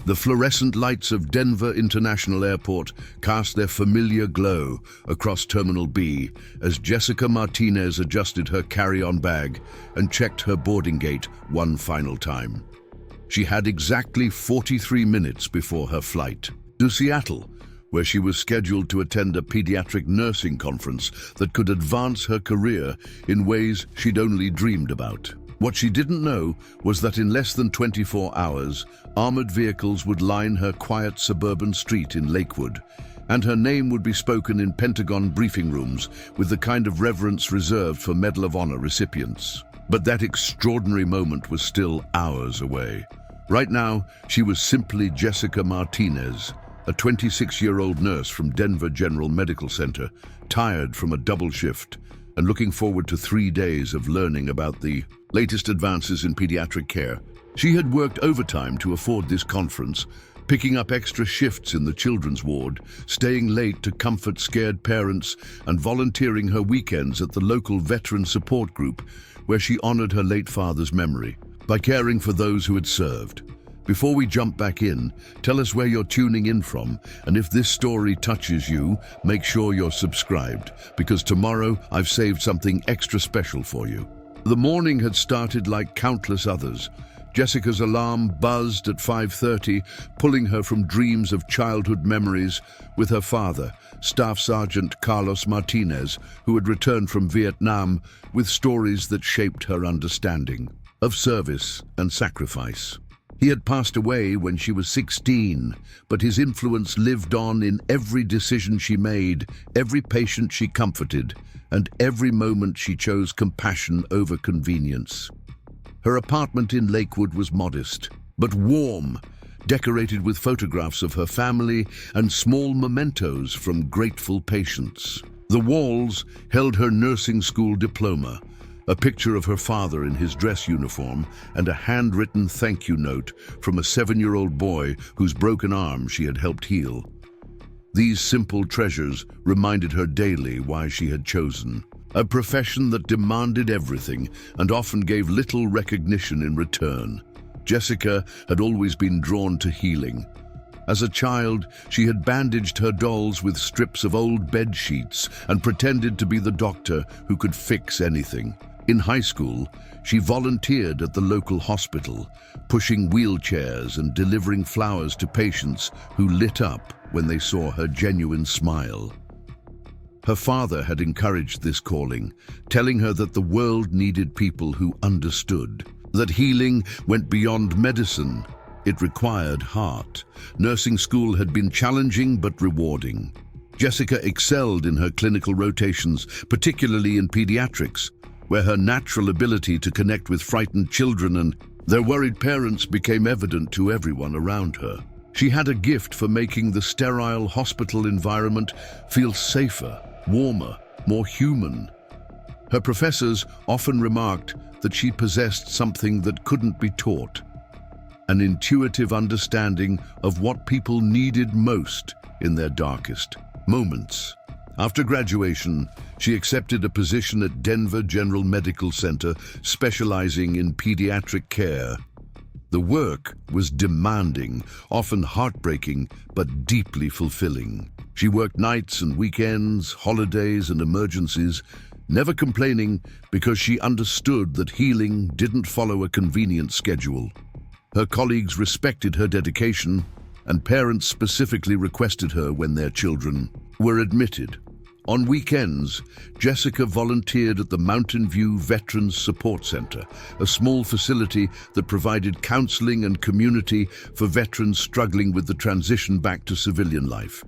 The fluorescent lights of Denver International Airport cast their familiar glow across Terminal B as Jessica Martinez adjusted her carry-on bag and checked her boarding gate one final time. She had exactly 43 minutes before her flight to Seattle, where she was scheduled to attend a pediatric nursing conference that could advance her career in ways she'd only dreamed about. What she didn't know was that in less than 24 hours, armored vehicles would line her quiet suburban street in Lakewood, and her name would be spoken in Pentagon briefing rooms with the kind of reverence reserved for Medal of Honor recipients. But that extraordinary moment was still hours away. Right now, she was simply Jessica Martinez, a 26-year-old nurse from Denver General Medical Center, tired from a double shift and looking forward to 3 days of learning about the latest advances in pediatric care. She had worked overtime to afford this conference, picking up extra shifts in the children's ward, staying late to comfort scared parents, and volunteering her weekends at the local veteran support group, where she honored her late father's memory by caring for those who had served. Before we jump back in, tell us where you're tuning in from, and if this story touches you, make sure you're subscribed, because tomorrow I've saved something extra special for you. The morning had started like countless others. Jessica's alarm buzzed at 5:30, pulling her from dreams of childhood memories with her father, Staff Sergeant Carlos Martinez, who had returned from Vietnam with stories that shaped her understanding of service and sacrifice. He had passed away when she was 16, but his influence lived on in every decision she made, every patient she comforted, and every moment she chose compassion over convenience. Her apartment in Lakewood was modest, but warm, decorated with photographs of her family and small mementos from grateful patients. The walls held her nursing school diploma, a picture of her father in his dress uniform, and a handwritten thank you note from a 7-year-old boy whose broken arm she had helped heal. These simple treasures reminded her daily why she had chosen a profession that demanded everything and often gave little recognition in return. Jessica had always been drawn to healing. As a child, she had bandaged her dolls with strips of old bed sheets and pretended to be the doctor who could fix anything. In high school, she volunteered at the local hospital, pushing wheelchairs and delivering flowers to patients who lit up when they saw her genuine smile. Her father had encouraged this calling, telling her that the world needed people who understood, that healing went beyond medicine. It required heart. Nursing school had been challenging but rewarding. Jessica excelled in her clinical rotations, particularly in pediatrics, where her natural ability to connect with frightened children and their worried parents became evident to everyone around her. She had a gift for making the sterile hospital environment feel safer, warmer, more human. Her professors often remarked that she possessed something that couldn't be taught, an intuitive understanding of what people needed most in their darkest moments. After graduation, she accepted a position at Denver General Medical Center, specializing in pediatric care. The work was demanding, often heartbreaking, but deeply fulfilling. She worked nights and weekends, holidays and emergencies, never complaining because she understood that healing didn't follow a convenient schedule. Her colleagues respected her dedication, and parents specifically requested her when their children were admitted. On weekends, Jessica volunteered at the Mountain View Veterans Support Center, a small facility that provided counseling and community for veterans struggling with the transition back to civilian life.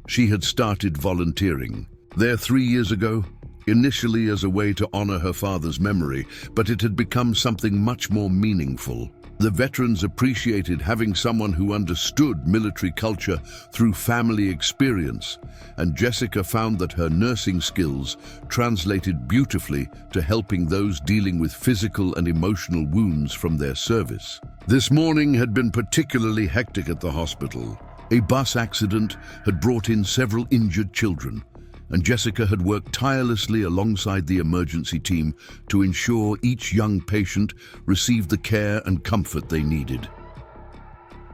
She had started volunteering there 3 years ago, initially as a way to honor her father's memory, but it had become something much more meaningful. The veterans appreciated having someone who understood military culture through family experience, and Jessica found that her nursing skills translated beautifully to helping those dealing with physical and emotional wounds from their service. This morning had been particularly hectic at the hospital. A bus accident had brought in several injured children, and Jessica had worked tirelessly alongside the emergency team to ensure each young patient received the care and comfort they needed.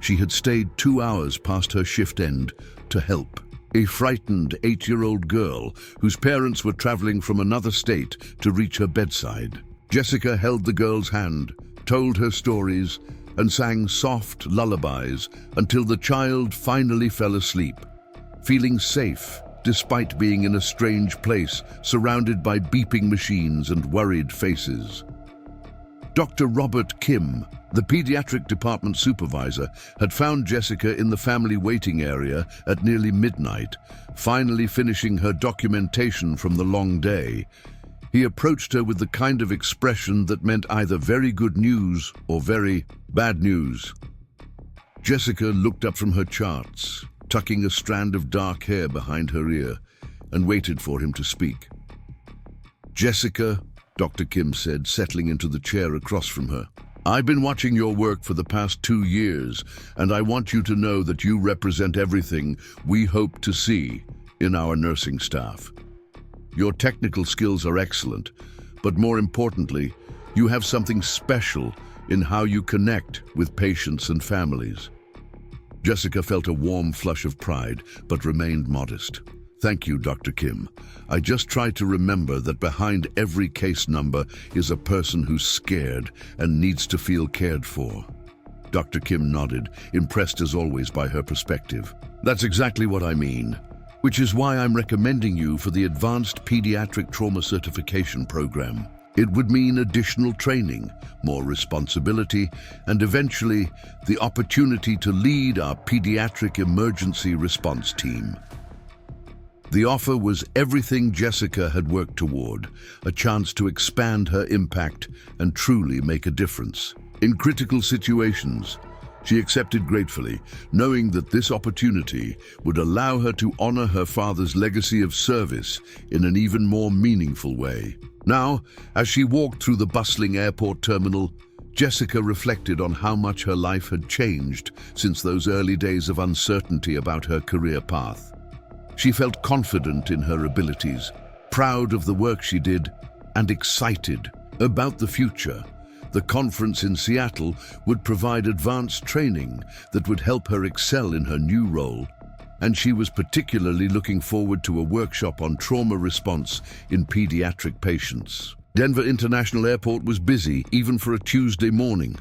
She had stayed 2 hours past her shift end to help a frightened 8-year-old girl whose parents were traveling from another state to reach her bedside. Jessica held the girl's hand, told her stories, and sang soft lullabies until the child finally fell asleep, feeling safe despite being in a strange place surrounded by beeping machines and worried faces. Dr. Robert Kim, the pediatric department supervisor, had found Jessica in the family waiting area at nearly midnight, finally finishing her documentation from the long day. He approached her with the kind of expression that meant either very good news or very bad news. Jessica looked up from her charts, tucking a strand of dark hair behind her ear, and waited for him to speak. "Jessica," Dr. Kim said, settling into the chair across from her, "I've been watching your work for the past 2 years, and I want you to know that you represent everything we hope to see in our nursing staff. Your technical skills are excellent, but more importantly, you have something special in how you connect with patients and families." Jessica felt a warm flush of pride, but remained modest. "Thank you, Dr. Kim. I just try to remember that behind every case number is a person who's scared and needs to feel cared for." Dr. Kim nodded, impressed as always by her perspective. "That's exactly what I mean, which is why I'm recommending you for the Advanced Pediatric Trauma Certification Program. It would mean additional training, more responsibility, and eventually the opportunity to lead our pediatric emergency response team." The offer was everything Jessica had worked toward, a chance to expand her impact and truly make a difference. In critical situations, she accepted gratefully, knowing that this opportunity would allow her to honor her father's legacy of service in an even more meaningful way. Now, as she walked through the bustling airport terminal, Jessica reflected on how much her life had changed since those early days of uncertainty about her career path. She felt confident in her abilities, proud of the work she did, and excited about the future. The conference in Seattle would provide advanced training that would help her excel in her new role, and she was particularly looking forward to a workshop on trauma response in pediatric patients. Denver International Airport was busy, even for a Tuesday morning.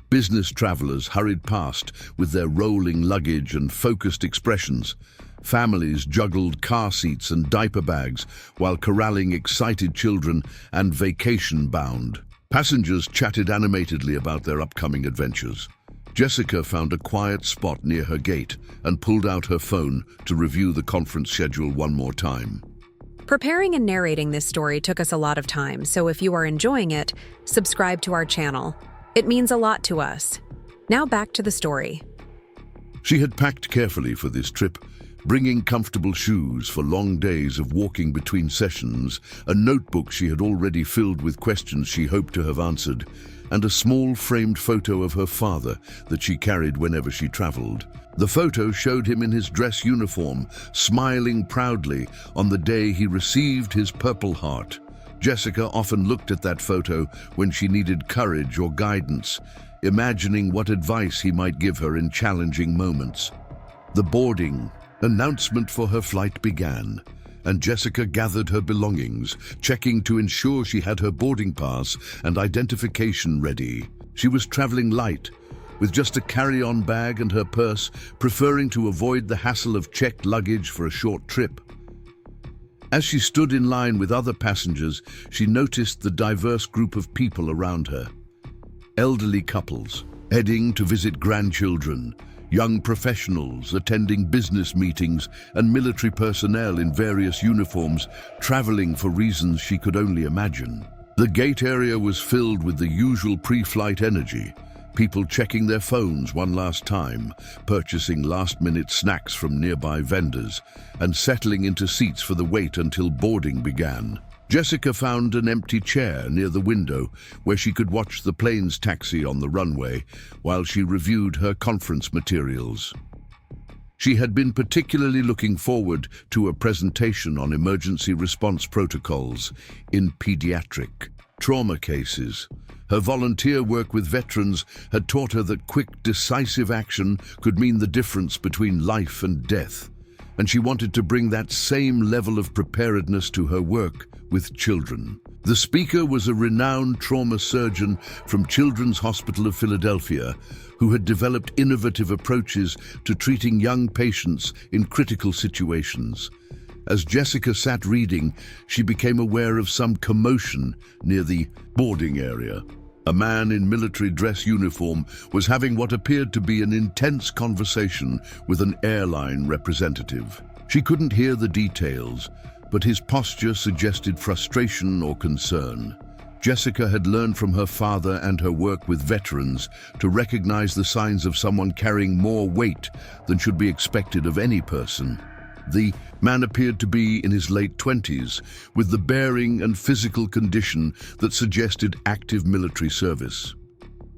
Business travelers hurried past with their rolling luggage and focused expressions. Families juggled car seats and diaper bags while corralling excited children and vacation-bound. Passengers chatted animatedly about their upcoming adventures. Jessica found a quiet spot near her gate and pulled out her phone to review the conference schedule one more time. Preparing and narrating this story took us a lot of time, so if you are enjoying it, subscribe to our channel. It means a lot to us. Now back to the story. She had packed carefully for this trip, bringing comfortable shoes for long days of walking between sessions, a notebook she had already filled with questions she hoped to have answered, and a small framed photo of her father that she carried whenever she traveled. The photo showed him in his dress uniform, smiling proudly on the day he received his Purple Heart. Jessica often looked at that photo when she needed courage or guidance, imagining what advice he might give her in challenging moments. The boarding announcement for her flight began, and Jessica gathered her belongings, checking to ensure she had her boarding pass and identification ready. She was traveling light, with just a carry-on bag and her purse, preferring to avoid the hassle of checked luggage for a short trip. As she stood in line with other passengers, she noticed the diverse group of people around her. Elderly couples heading to visit grandchildren, young professionals attending business meetings, and military personnel in various uniforms traveling for reasons she could only imagine. The gate area was filled with the usual pre-flight energy, people checking their phones one last time, purchasing last-minute snacks from nearby vendors, and settling into seats for the wait until boarding began. Jessica found an empty chair near the window where she could watch the planes taxi on the runway while she reviewed her conference materials. She had been particularly looking forward to a presentation on emergency response protocols in pediatric. trauma cases. Her volunteer work with veterans had taught her that quick, decisive action could mean the difference between life and death, and she wanted to bring that same level of preparedness to her work with children. The speaker was a renowned trauma surgeon from Children's Hospital of Philadelphia who had developed innovative approaches to treating young patients in critical situations. As Jessica sat reading, she became aware of some commotion near the boarding area. A man in military dress uniform was having what appeared to be an intense conversation with an airline representative. She couldn't hear the details, but his posture suggested frustration or concern. Jessica had learned from her father and her work with veterans to recognize the signs of someone carrying more weight than should be expected of any person. The man appeared to be in his late 20s, with the bearing and physical condition that suggested active military service.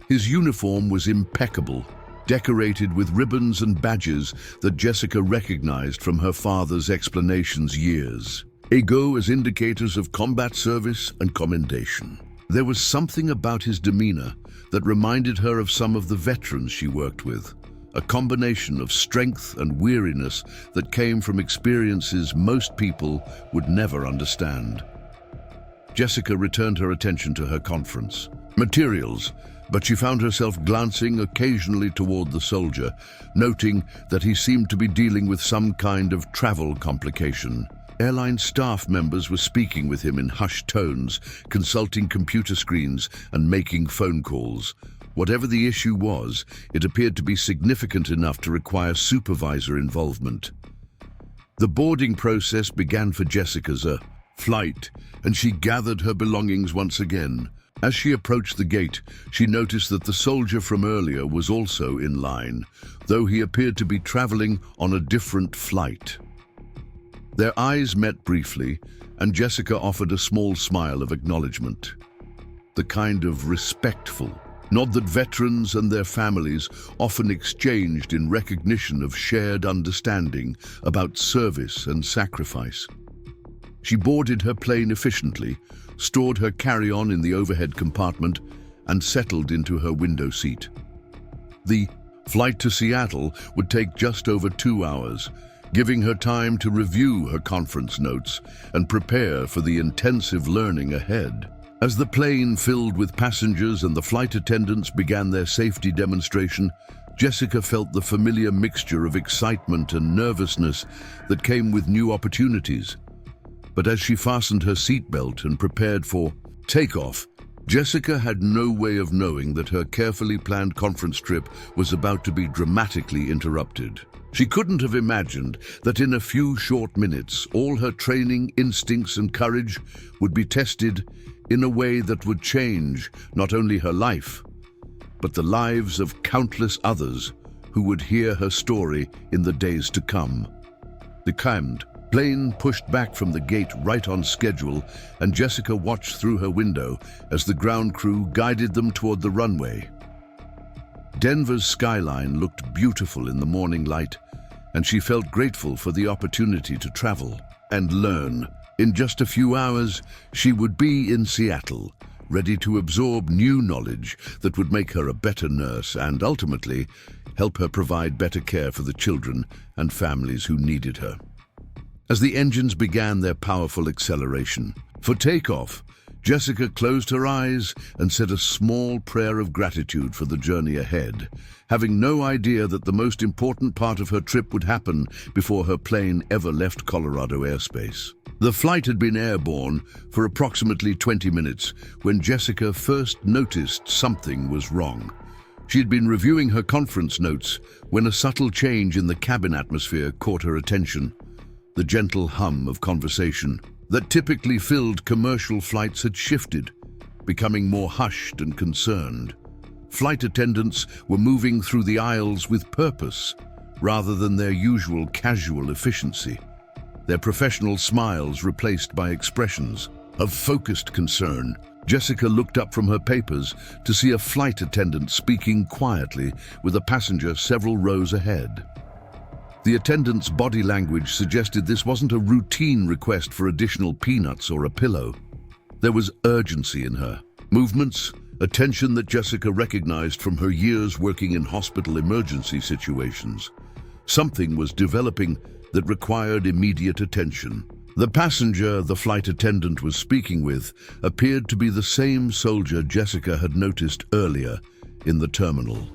His uniform was impeccable, decorated with ribbons and badges that Jessica recognized from her father's explanations years ago as indicators of combat service and commendation. There was something about his demeanor that reminded her of some of the veterans she worked with, a combination of strength and weariness that came from experiences most people would never understand. Jessica returned her attention to her conference materials, but she found herself glancing occasionally toward the soldier, noting that he seemed to be dealing with some kind of travel complication. Airline staff members were speaking with him in hushed tones, consulting computer screens and making phone calls. Whatever the issue was, it appeared to be significant enough to require supervisor involvement. The boarding process began for Jessica's flight, and she gathered her belongings once again. As she approached the gate, she noticed that the soldier from earlier was also in line, though he appeared to be traveling on a different flight. Their eyes met briefly, and Jessica offered a small smile of acknowledgement. The kind of respectful nod that veterans and their families often exchanged in recognition of shared understanding about service and sacrifice. She boarded her plane efficiently, stored her carry-on in the overhead compartment, and settled into her window seat. The flight to Seattle would take just over 2 hours, giving her time to review her conference notes and prepare for the intensive learning ahead. As the plane filled with passengers and the flight attendants began their safety demonstration, Jessica felt the familiar mixture of excitement and nervousness that came with new opportunities. But as she fastened her seatbelt and prepared for takeoff, Jessica had no way of knowing that her carefully planned conference trip was about to be dramatically interrupted. She couldn't have imagined that in a few short minutes, all her training, instincts, and courage would be tested in a way that would change not only her life, but the lives of countless others who would hear her story in the days to come. The plane pushed back from the gate right on schedule, and Jessica watched through her window as the ground crew guided them toward the runway. Denver's skyline looked beautiful in the morning light, and she felt grateful for the opportunity to travel and learn. In just a few hours, she would be in Seattle, ready to absorb new knowledge that would make her a better nurse and ultimately help her provide better care for the children and families who needed her. As the engines began their powerful acceleration for takeoff, Jessica closed her eyes and said a small prayer of gratitude for the journey ahead, having no idea that the most important part of her trip would happen before her plane ever left Colorado airspace. The flight had been airborne for approximately 20 minutes when Jessica first noticed something was wrong. She had been reviewing her conference notes when a subtle change in the cabin atmosphere caught her attention. The gentle hum of conversation that typically filled commercial flights had shifted, becoming more hushed and concerned. Flight attendants were moving through the aisles with purpose, rather than their usual casual efficiency, their professional smiles replaced by expressions of focused concern. Jessica looked up from her papers to see a flight attendant speaking quietly with a passenger several rows ahead. The attendant's body language suggested this wasn't a routine request for additional peanuts or a pillow. There was urgency in her movements, a tension that Jessica recognized from her years working in hospital emergency situations. Something was developing that required immediate attention. The passenger the flight attendant was speaking with appeared to be the same soldier Jessica had noticed earlier in the terminal.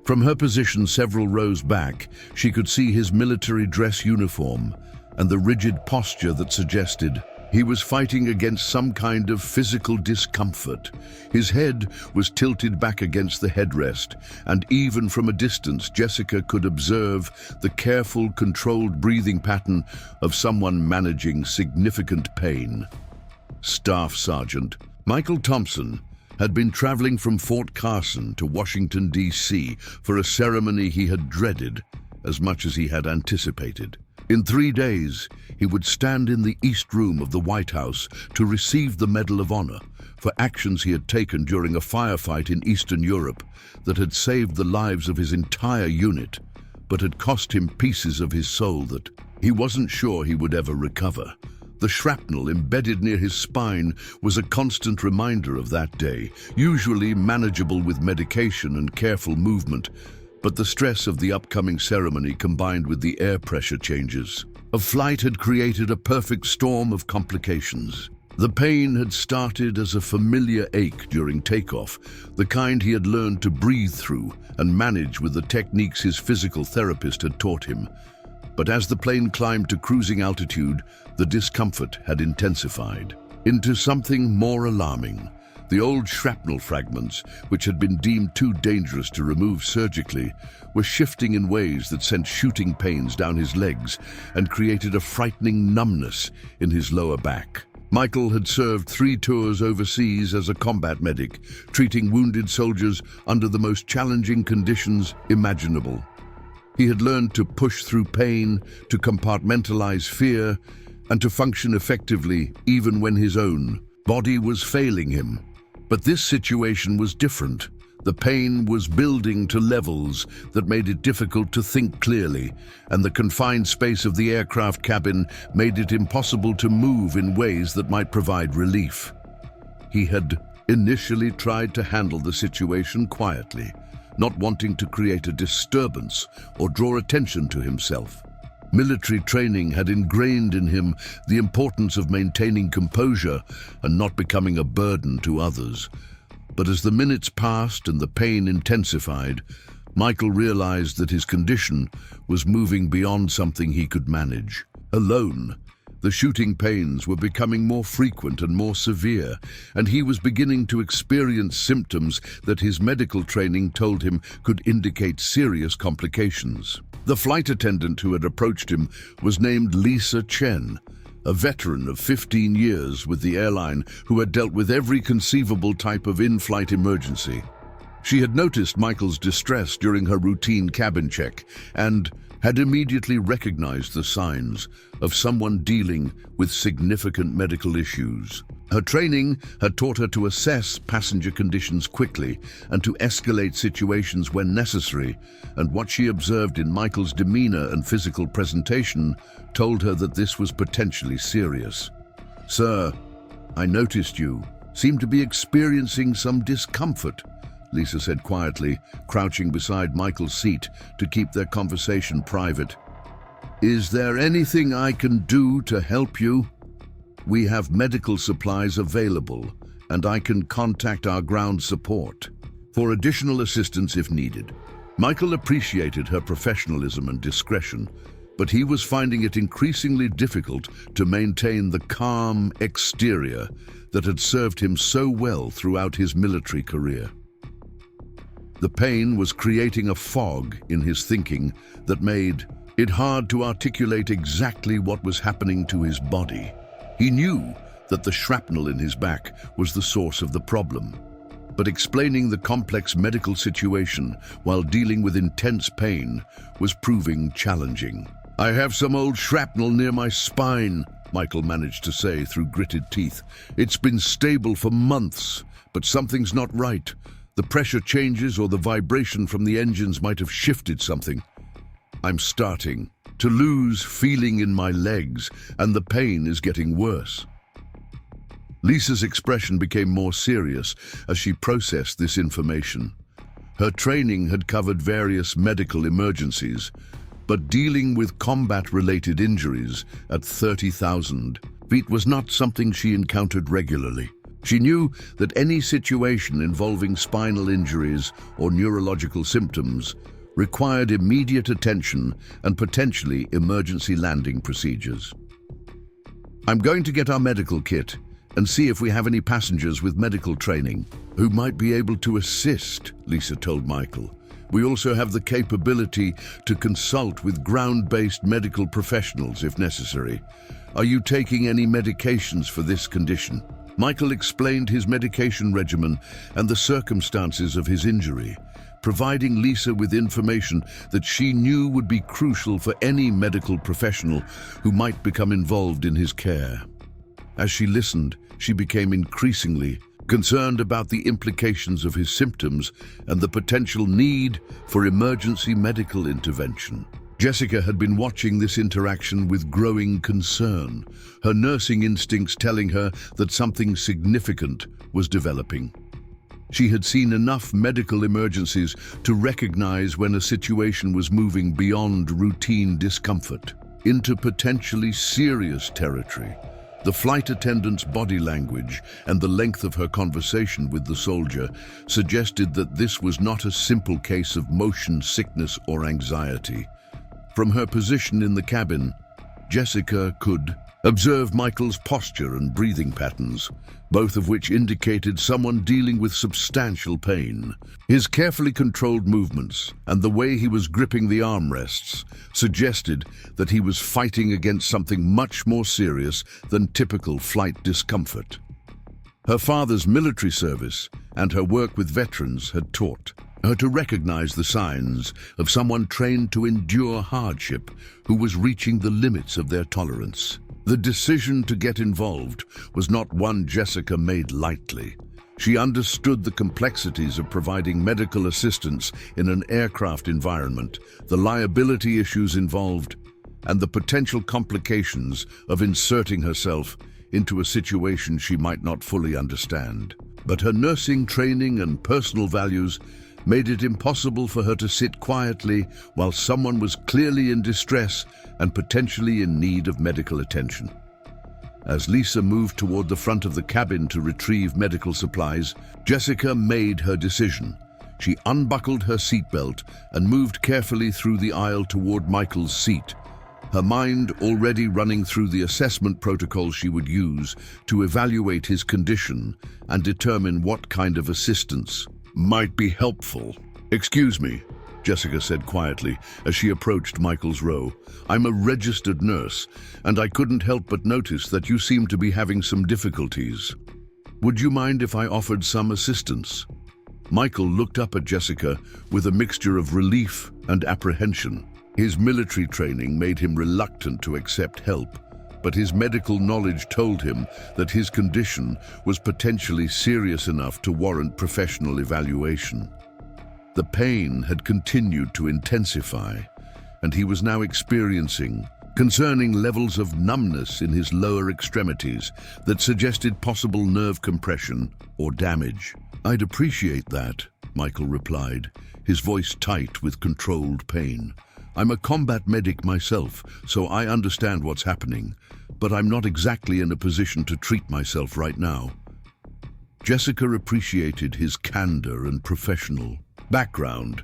From her position several rows back, she could see his military dress uniform and the rigid posture that suggested he was fighting against some kind of physical discomfort. His head was tilted back against the headrest, and even from a distance, Jessica could observe the careful, controlled breathing pattern of someone managing significant pain. Staff Sergeant Michael Thompson had been traveling from Fort Carson to Washington, D.C. for a ceremony he had dreaded as much as he had anticipated. In 3 days, he would stand in the East Room of the White House to receive the Medal of Honor for actions he had taken during a firefight in Eastern Europe that had saved the lives of his entire unit, but had cost him pieces of his soul that he wasn't sure he would ever recover. The shrapnel embedded near his spine was a constant reminder of that day, usually manageable with medication and careful movement, but the stress of the upcoming ceremony combined with the air pressure changes of flight had created a perfect storm of complications. The pain had started as a familiar ache during takeoff, the kind he had learned to breathe through and manage with the techniques his physical therapist had taught him. But as the plane climbed to cruising altitude, the discomfort had intensified into something more alarming. The old shrapnel fragments, which had been deemed too dangerous to remove surgically, were shifting in ways that sent shooting pains down his legs and created a frightening numbness in his lower back. Michael had served 3 tours overseas as a combat medic, treating wounded soldiers under the most challenging conditions imaginable. He had learned to push through pain, to compartmentalize fear, and to function effectively even when his own body was failing him. But this situation was different. The pain was building to levels that made it difficult to think clearly, and the confined space of the aircraft cabin made it impossible to move in ways that might provide relief. He had initially tried to handle the situation quietly, not wanting to create a disturbance or draw attention to himself. Military training had ingrained in him the importance of maintaining composure and not becoming a burden to others. But as the minutes passed and the pain intensified, Michael realized that his condition was moving beyond something he could manage. Alone, the shooting pains were becoming more frequent and more severe, and he was beginning to experience symptoms that his medical training told him could indicate serious complications. The flight attendant who had approached him was named Lisa Chen, a veteran of 15 years with the airline who had dealt with every conceivable type of in-flight emergency. She had noticed Michael's distress during her routine cabin check and had immediately recognized the signs of someone dealing with significant medical issues. Her training had taught her to assess passenger conditions quickly and to escalate situations when necessary, and what she observed in Michael's demeanor and physical presentation told her that this was potentially serious. "Sir, I noticed you seem to be experiencing some discomfort," Lisa said quietly, crouching beside Michael's seat to keep their conversation private. "Is there anything I can do to help you? We have medical supplies available, and I can contact our ground support for additional assistance if needed." Michael appreciated her professionalism and discretion, but he was finding it increasingly difficult to maintain the calm exterior that had served him so well throughout his military career. The pain was creating a fog in his thinking that made it hard to articulate exactly what was happening to his body. He knew that the shrapnel in his back was the source of the problem, but explaining the complex medical situation while dealing with intense pain was proving challenging. "I have some old shrapnel near my spine," Michael managed to say through gritted teeth. "It's been stable for months, but something's not right. The pressure changes or the vibration from the engines might have shifted something. I'm starting to lose feeling in my legs, and the pain is getting worse." Lisa's expression became more serious as she processed this information. Her training had covered various medical emergencies, but dealing with combat-related injuries at 30,000 feet was not something she encountered regularly. She knew that any situation involving spinal injuries or neurological symptoms required immediate attention and potentially emergency landing procedures. "I'm going to get our medical kit and see if we have any passengers with medical training who might be able to assist," Lisa told Michael. "We also have the capability to consult with ground-based medical professionals if necessary. Are you taking any medications for this condition?" Michael explained his medication regimen and the circumstances of his injury, providing Lisa with information that she knew would be crucial for any medical professional who might become involved in his care. As she listened, she became increasingly concerned about the implications of his symptoms and the potential need for emergency medical intervention. Jessica had been watching this interaction with growing concern, her nursing instincts telling her that something significant was developing. She had seen enough medical emergencies to recognize when a situation was moving beyond routine discomfort into potentially serious territory. The flight attendant's body language and the length of her conversation with the soldier suggested that this was not a simple case of motion sickness or anxiety. From her position in the cabin, Jessica could observe Michael's posture and breathing patterns, both of which indicated someone dealing with substantial pain. His carefully controlled movements and the way he was gripping the armrests suggested that he was fighting against something much more serious than typical flight discomfort. Her father's military service and her work with veterans had taught her to recognize the signs of someone trained to endure hardship who was reaching the limits of their tolerance. The decision to get involved was not one Jessica made lightly. She understood the complexities of providing medical assistance in an aircraft environment, the liability issues involved, and the potential complications of inserting herself into a situation she might not fully understand. But her nursing training and personal values made it impossible for her to sit quietly while someone was clearly in distress and potentially in need of medical attention. As Lisa moved toward the front of the cabin to retrieve medical supplies, Jessica made her decision. She unbuckled her seatbelt and moved carefully through the aisle toward Michael's seat, her mind already running through the assessment protocol she would use to evaluate his condition and determine what kind of assistance might be helpful. "Excuse me," Jessica said quietly as she approached Michael's row. "I'm a registered nurse, and I couldn't help but notice that you seem to be having some difficulties. Would you mind if I offered some assistance?" Michael looked up at Jessica with a mixture of relief and apprehension. His military training made him reluctant to accept help, but his medical knowledge told him that his condition was potentially serious enough to warrant professional evaluation. The pain had continued to intensify, and he was now experiencing concerning levels of numbness in his lower extremities that suggested possible nerve compression or damage. "I'd appreciate that," Michael replied, his voice tight with controlled pain. "I'm a combat medic myself, so I understand what's happening, but I'm not exactly in a position to treat myself right now." Jessica appreciated his candor and professional background,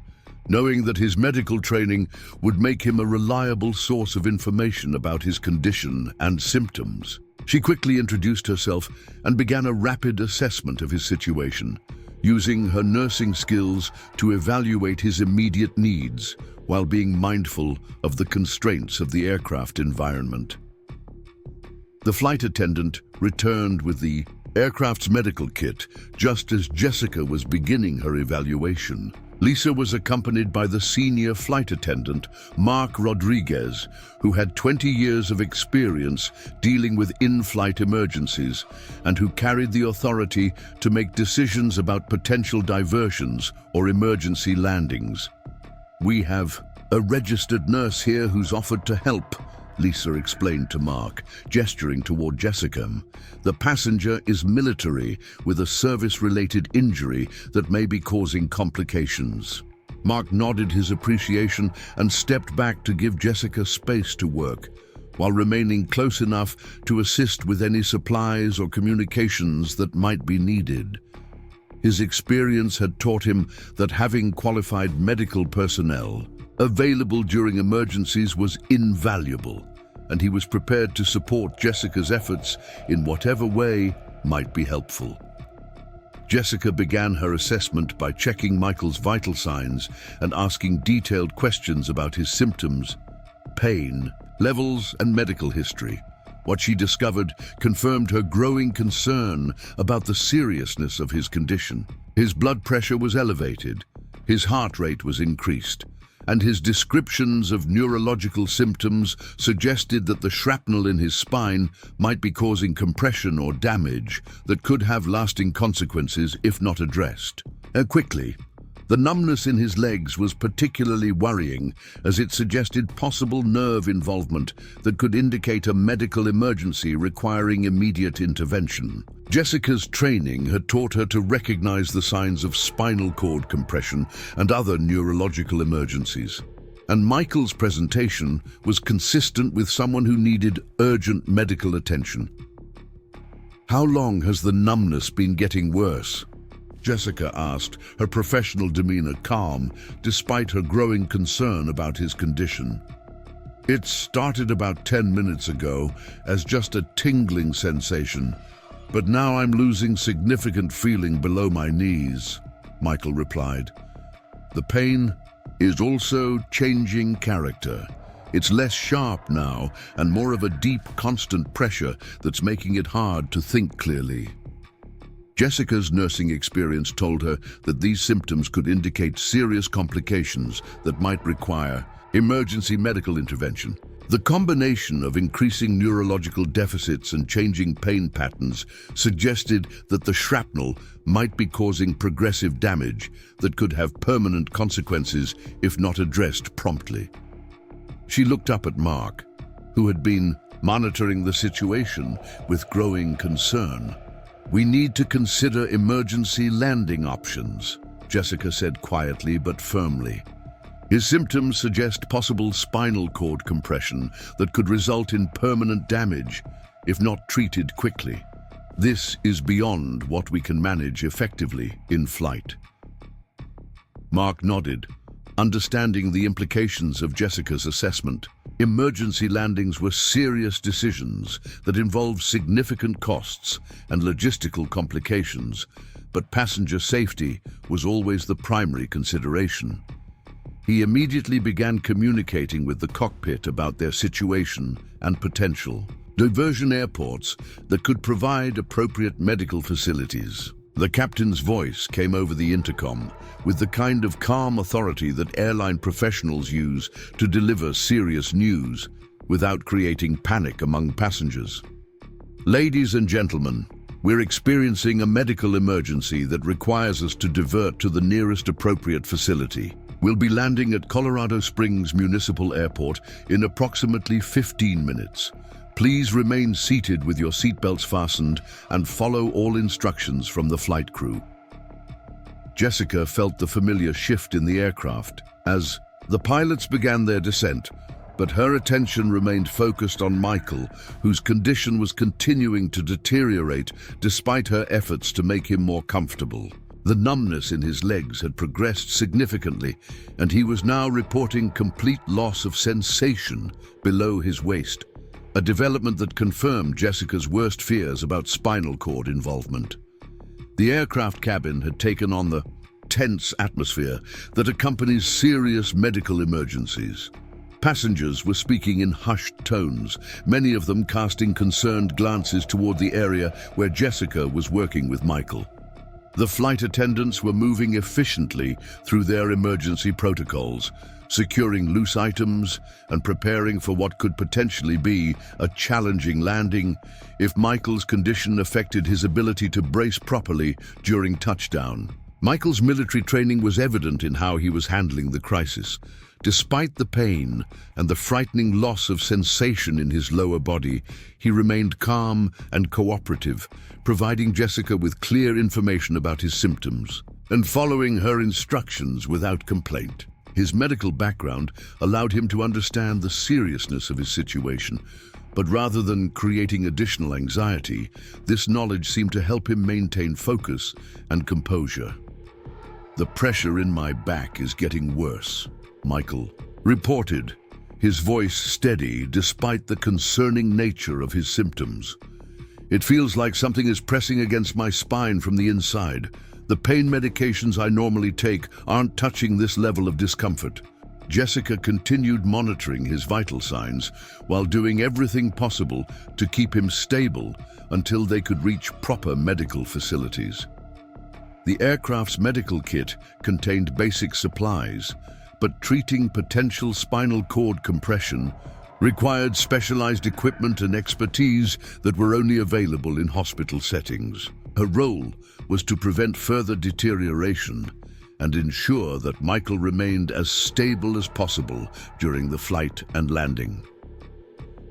knowing that his medical training would make him a reliable source of information about his condition and symptoms. She quickly introduced herself and began a rapid assessment of his situation, using her nursing skills to evaluate his immediate needs while being mindful of the constraints of the aircraft environment. The flight attendant returned with the aircraft's medical kit just as Jessica was beginning her evaluation. Lisa was accompanied by the senior flight attendant, Mark Rodriguez, who had 20 years of experience dealing with in-flight emergencies and who carried the authority to make decisions about potential diversions or emergency landings. "We have a registered nurse here who's offered to help," Lisa explained to Mark, gesturing toward Jessica. The passenger is military with a service-related injury that may be causing complications. Mark nodded his appreciation and stepped back to give Jessica space to work, while remaining close enough to assist with any supplies or communications that might be needed. His experience had taught him that having qualified medical personnel available during emergencies was invaluable, and he was prepared to support Jessica's efforts in whatever way might be helpful. Jessica began her assessment by checking Michael's vital signs and asking detailed questions about his symptoms, pain, levels, and medical history. What she discovered confirmed her growing concern about the seriousness of his condition. His blood pressure was elevated, his heart rate was increased, and his descriptions of neurological symptoms suggested that the shrapnel in his spine might be causing compression or damage that could have lasting consequences if not addressed. Quickly, the numbness in his legs was particularly worrying, as it suggested possible nerve involvement that could indicate a medical emergency requiring immediate intervention. Jessica's training had taught her to recognize the signs of spinal cord compression and other neurological emergencies. And Michael's presentation was consistent with someone who needed urgent medical attention. "How long has the numbness been getting worse?" Jessica asked, her professional demeanor calm despite her growing concern about his condition. "It started about 10 minutes ago as just a tingling sensation, but now I'm losing significant feeling below my knees," Michael replied. "The pain is also changing character. It's less sharp now and more of a deep, constant pressure that's making it hard to think clearly." Jessica's nursing experience told her that these symptoms could indicate serious complications that might require emergency medical intervention. The combination of increasing neurological deficits and changing pain patterns suggested that the shrapnel might be causing progressive damage that could have permanent consequences if not addressed promptly. She looked up at Mark, who had been monitoring the situation with growing concern. "We need to consider emergency landing options," Jessica said quietly but firmly. "His symptoms suggest possible spinal cord compression that could result in permanent damage if not treated quickly. This is beyond what we can manage effectively in flight." Mark nodded, understanding the implications of Jessica's assessment. Emergency landings were serious decisions that involved significant costs and logistical complications, but passenger safety was always the primary consideration. He immediately began communicating with the cockpit about their situation and potential diversion airports that could provide appropriate medical facilities. The captain's voice came over the intercom with the kind of calm authority that airline professionals use to deliver serious news without creating panic among passengers. "Ladies and gentlemen, we're experiencing a medical emergency that requires us to divert to the nearest appropriate facility. We'll be landing at Colorado Springs Municipal Airport in approximately 15 minutes. Please remain seated with your seatbelts fastened and follow all instructions from the flight crew." Jessica felt the familiar shift in the aircraft as the pilots began their descent, but her attention remained focused on Michael, whose condition was continuing to deteriorate despite her efforts to make him more comfortable. The numbness in his legs had progressed significantly, and he was now reporting complete loss of sensation below his waist, a development that confirmed Jessica's worst fears about spinal cord involvement. The aircraft cabin had taken on the tense atmosphere that accompanies serious medical emergencies. Passengers were speaking in hushed tones, many of them casting concerned glances toward the area where Jessica was working with Michael. The flight attendants were moving efficiently through their emergency protocols, securing loose items and preparing for what could potentially be a challenging landing if Michael's condition affected his ability to brace properly during touchdown. Michael's military training was evident in how he was handling the crisis, Despite the pain and the frightening loss of sensation in his lower body, he remained calm and cooperative, providing Jessica with clear information about his symptoms and following her instructions without complaint. His medical background allowed him to understand the seriousness of his situation, but rather than creating additional anxiety, this knowledge seemed to help him maintain focus and composure. "The pressure in my back is getting worse," Michael reported, his voice steady despite the concerning nature of his symptoms. "It feels like something is pressing against my spine from the inside. The pain medications I normally take aren't touching this level of discomfort." Jessica continued monitoring his vital signs while doing everything possible to keep him stable until they could reach proper medical facilities. The aircraft's medical kit contained basic supplies, but treating potential spinal cord compression required specialized equipment and expertise that were only available in hospital settings. Her role was to prevent further deterioration and ensure that Michael remained as stable as possible during the flight and landing.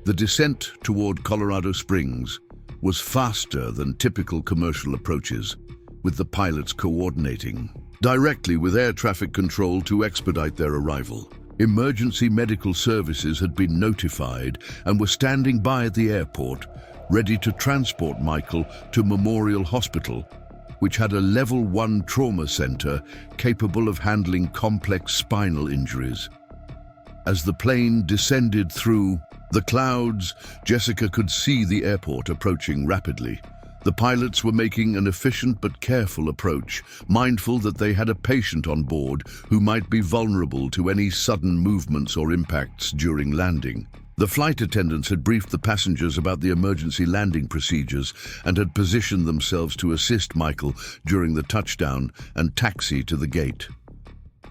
The descent toward Colorado Springs was faster than typical commercial approaches, with the pilots coordinating directly with air traffic control to expedite their arrival. Emergency medical services had been notified and were standing by at the airport, ready to transport Michael to Memorial Hospital, which had a Level 1 trauma center capable of handling complex spinal injuries. As the plane descended through the clouds, Jessica could see the airport approaching rapidly. The pilots were making an efficient but careful approach, mindful that they had a patient on board who might be vulnerable to any sudden movements or impacts during landing. The flight attendants had briefed the passengers about the emergency landing procedures and had positioned themselves to assist Michael during the touchdown and taxi to the gate.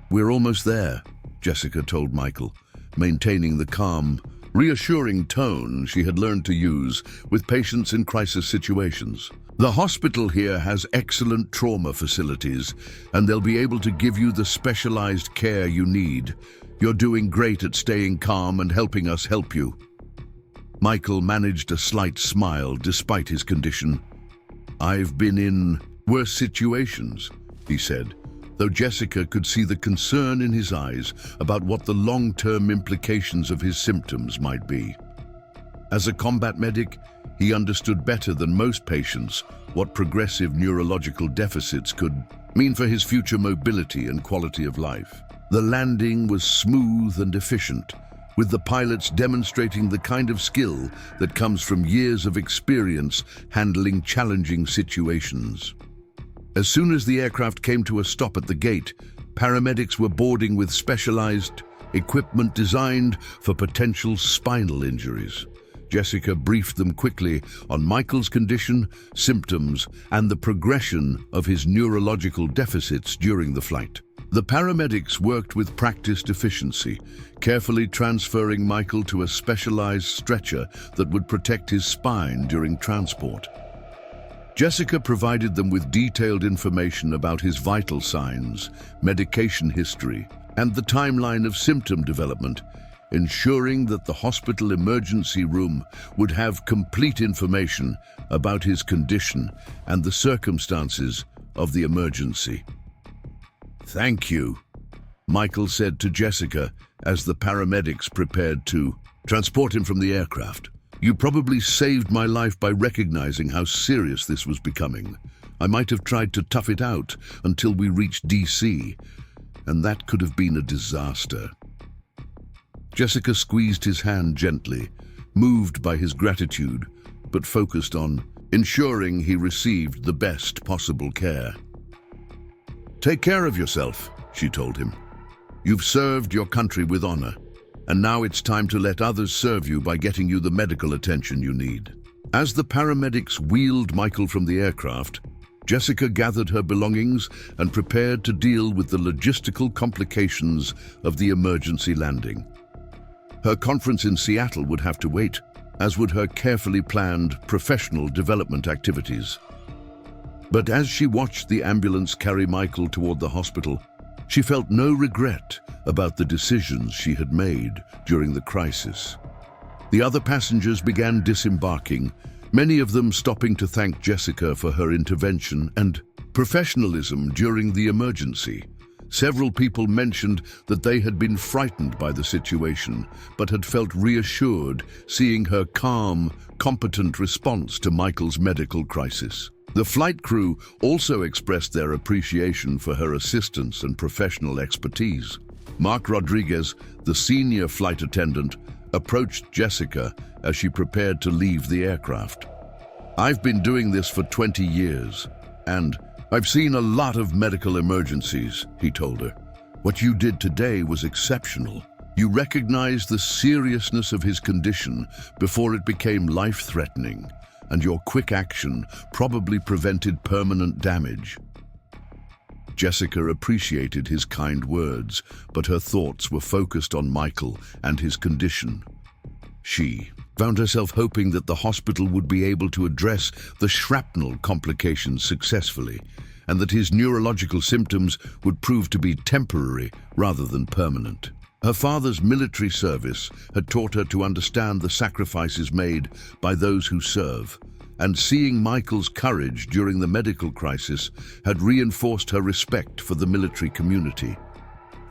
"We're almost there," Jessica told Michael, maintaining the calm, reassuring tone she had learned to use with patients in crisis situations. "The hospital here has excellent trauma facilities, and they'll be able to give you the specialized care you need. You're doing great at staying calm and helping us help you." Michael managed a slight smile despite his condition. "I've been in worse situations," he said, though Jessica could see the concern in his eyes about what the long-term implications of his symptoms might be. As a combat medic, he understood better than most patients what progressive neurological deficits could mean for his future mobility and quality of life. The landing was smooth and efficient, with the pilots demonstrating the kind of skill that comes from years of experience handling challenging situations. As soon as the aircraft came to a stop at the gate, paramedics were boarding with specialized equipment designed for potential spinal injuries. Jessica briefed them quickly on Michael's condition, symptoms, and the progression of his neurological deficits during the flight. The paramedics worked with practiced efficiency, carefully transferring Michael to a specialized stretcher that would protect his spine during transport. Jessica provided them with detailed information about his vital signs, medication history, and the timeline of symptom development, ensuring that the hospital emergency room would have complete information about his condition and the circumstances of the emergency. "Thank you," Michael said to Jessica as the paramedics prepared to transport him from the aircraft. "You probably saved my life by recognizing how serious this was becoming. I might have tried to tough it out until we reached DC, and that could have been a disaster." Jessica squeezed his hand gently, moved by his gratitude, but focused on ensuring he received the best possible care. "Take care of yourself," she told him. "You've served your country with honor, and now it's time to let others serve you by getting you the medical attention you need." As the paramedics wheeled Michael from the aircraft, Jessica gathered her belongings and prepared to deal with the logistical complications of the emergency landing. Her conference in Seattle would have to wait, as would her carefully planned professional development activities. But as she watched the ambulance carry Michael toward the hospital, She felt no regret about the decisions she had made during the crisis. The other passengers began disembarking, many of them stopping to thank Jessica for her intervention and professionalism during the emergency. Several people mentioned that they had been frightened by the situation, but had felt reassured seeing her calm, competent response to Michael's medical crisis. The flight crew also expressed their appreciation for her assistance and professional expertise. Mark Rodriguez, the senior flight attendant, approached Jessica as she prepared to leave the aircraft. "I've been doing this for 20 years, and I've seen a lot of medical emergencies," he told her. "What you did today was exceptional. You recognized the seriousness of his condition before it became life-threatening, and your quick action probably prevented permanent damage." Jessica appreciated his kind words, but her thoughts were focused on Michael and his condition. She found herself hoping that the hospital would be able to address the shrapnel complications successfully, and that his neurological symptoms would prove to be temporary rather than permanent. Her father's military service had taught her to understand the sacrifices made by those who serve, and seeing Michael's courage during the medical crisis had reinforced her respect for the military community.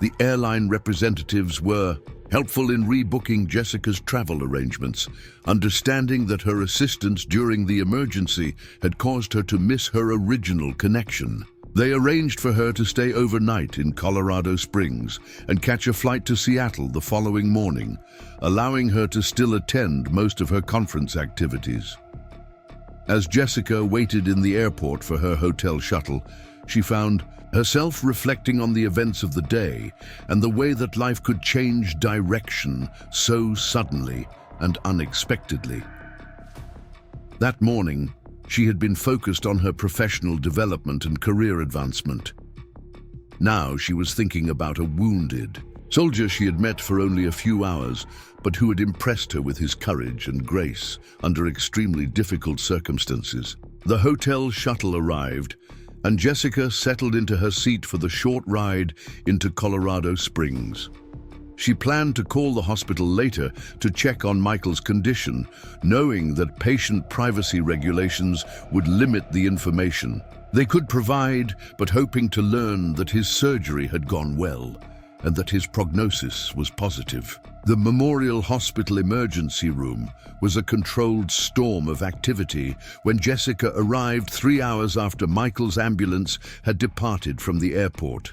The airline representatives were helpful in rebooking Jessica's travel arrangements, understanding that her assistance during the emergency had caused her to miss her original connection. They arranged for her to stay overnight in Colorado Springs and catch a flight to Seattle the following morning, allowing her to still attend most of her conference activities. As Jessica waited in the airport for her hotel shuttle, she found herself reflecting on the events of the day and the way that life could change direction so suddenly and unexpectedly. That morning, she had been focused on her professional development and career advancement. Now she was thinking about a wounded soldier she had met for only a few hours, but who had impressed her with his courage and grace under extremely difficult circumstances. The hotel shuttle arrived, and Jessica settled into her seat for the short ride into Colorado Springs. She planned to call the hospital later to check on Michael's condition, knowing that patient privacy regulations would limit the information they could provide, but hoping to learn that his surgery had gone well and that his prognosis was positive. The Memorial Hospital emergency room was a controlled storm of activity when Jessica arrived 3 hours after Michael's ambulance had departed from the airport.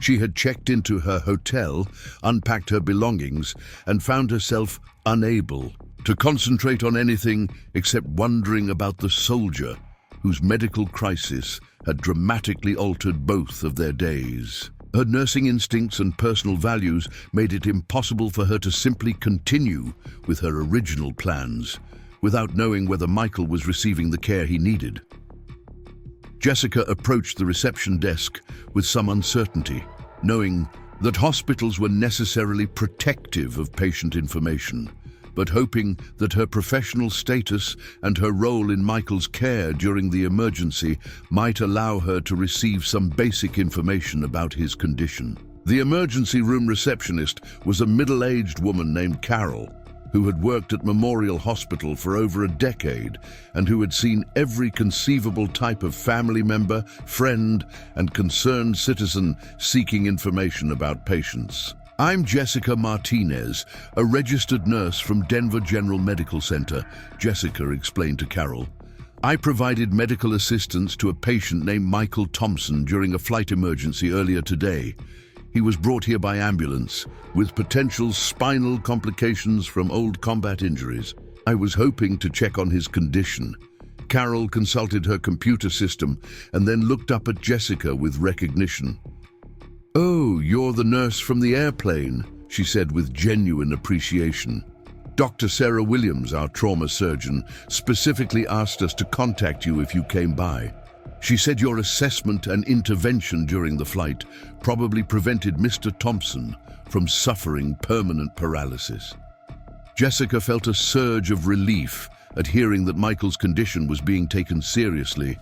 She had checked into her hotel, unpacked her belongings, and found herself unable to concentrate on anything except wondering about the soldier whose medical crisis had dramatically altered both of their days. Her nursing instincts and personal values made it impossible for her to simply continue with her original plans without knowing whether Michael was receiving the care he needed. Jessica approached the reception desk with some uncertainty, knowing that hospitals were necessarily protective of patient information, but hoping that her professional status and her role in Michael's care during the emergency might allow her to receive some basic information about his condition. The emergency room receptionist was a middle-aged woman named Carol, who had worked at Memorial Hospital for over a decade and who had seen every conceivable type of family member, friend, and concerned citizen seeking information about patients. "I'm Jessica Martinez, a registered nurse from Denver General Medical Center," Jessica explained to Carol. "I provided medical assistance to a patient named Michael Thompson during a flight emergency earlier today. He was brought here by ambulance with potential spinal complications from old combat injuries. I was hoping to check on his condition." Carol consulted her computer system and then looked up at Jessica with recognition. "Oh, you're the nurse from the airplane," she said with genuine appreciation. "Dr. Sarah Williams, our trauma surgeon, specifically asked us to contact you if you came by. She said your assessment and intervention during the flight probably prevented Mr. Thompson from suffering permanent paralysis." Jessica felt a surge of relief at hearing that Michael's condition was being taken seriously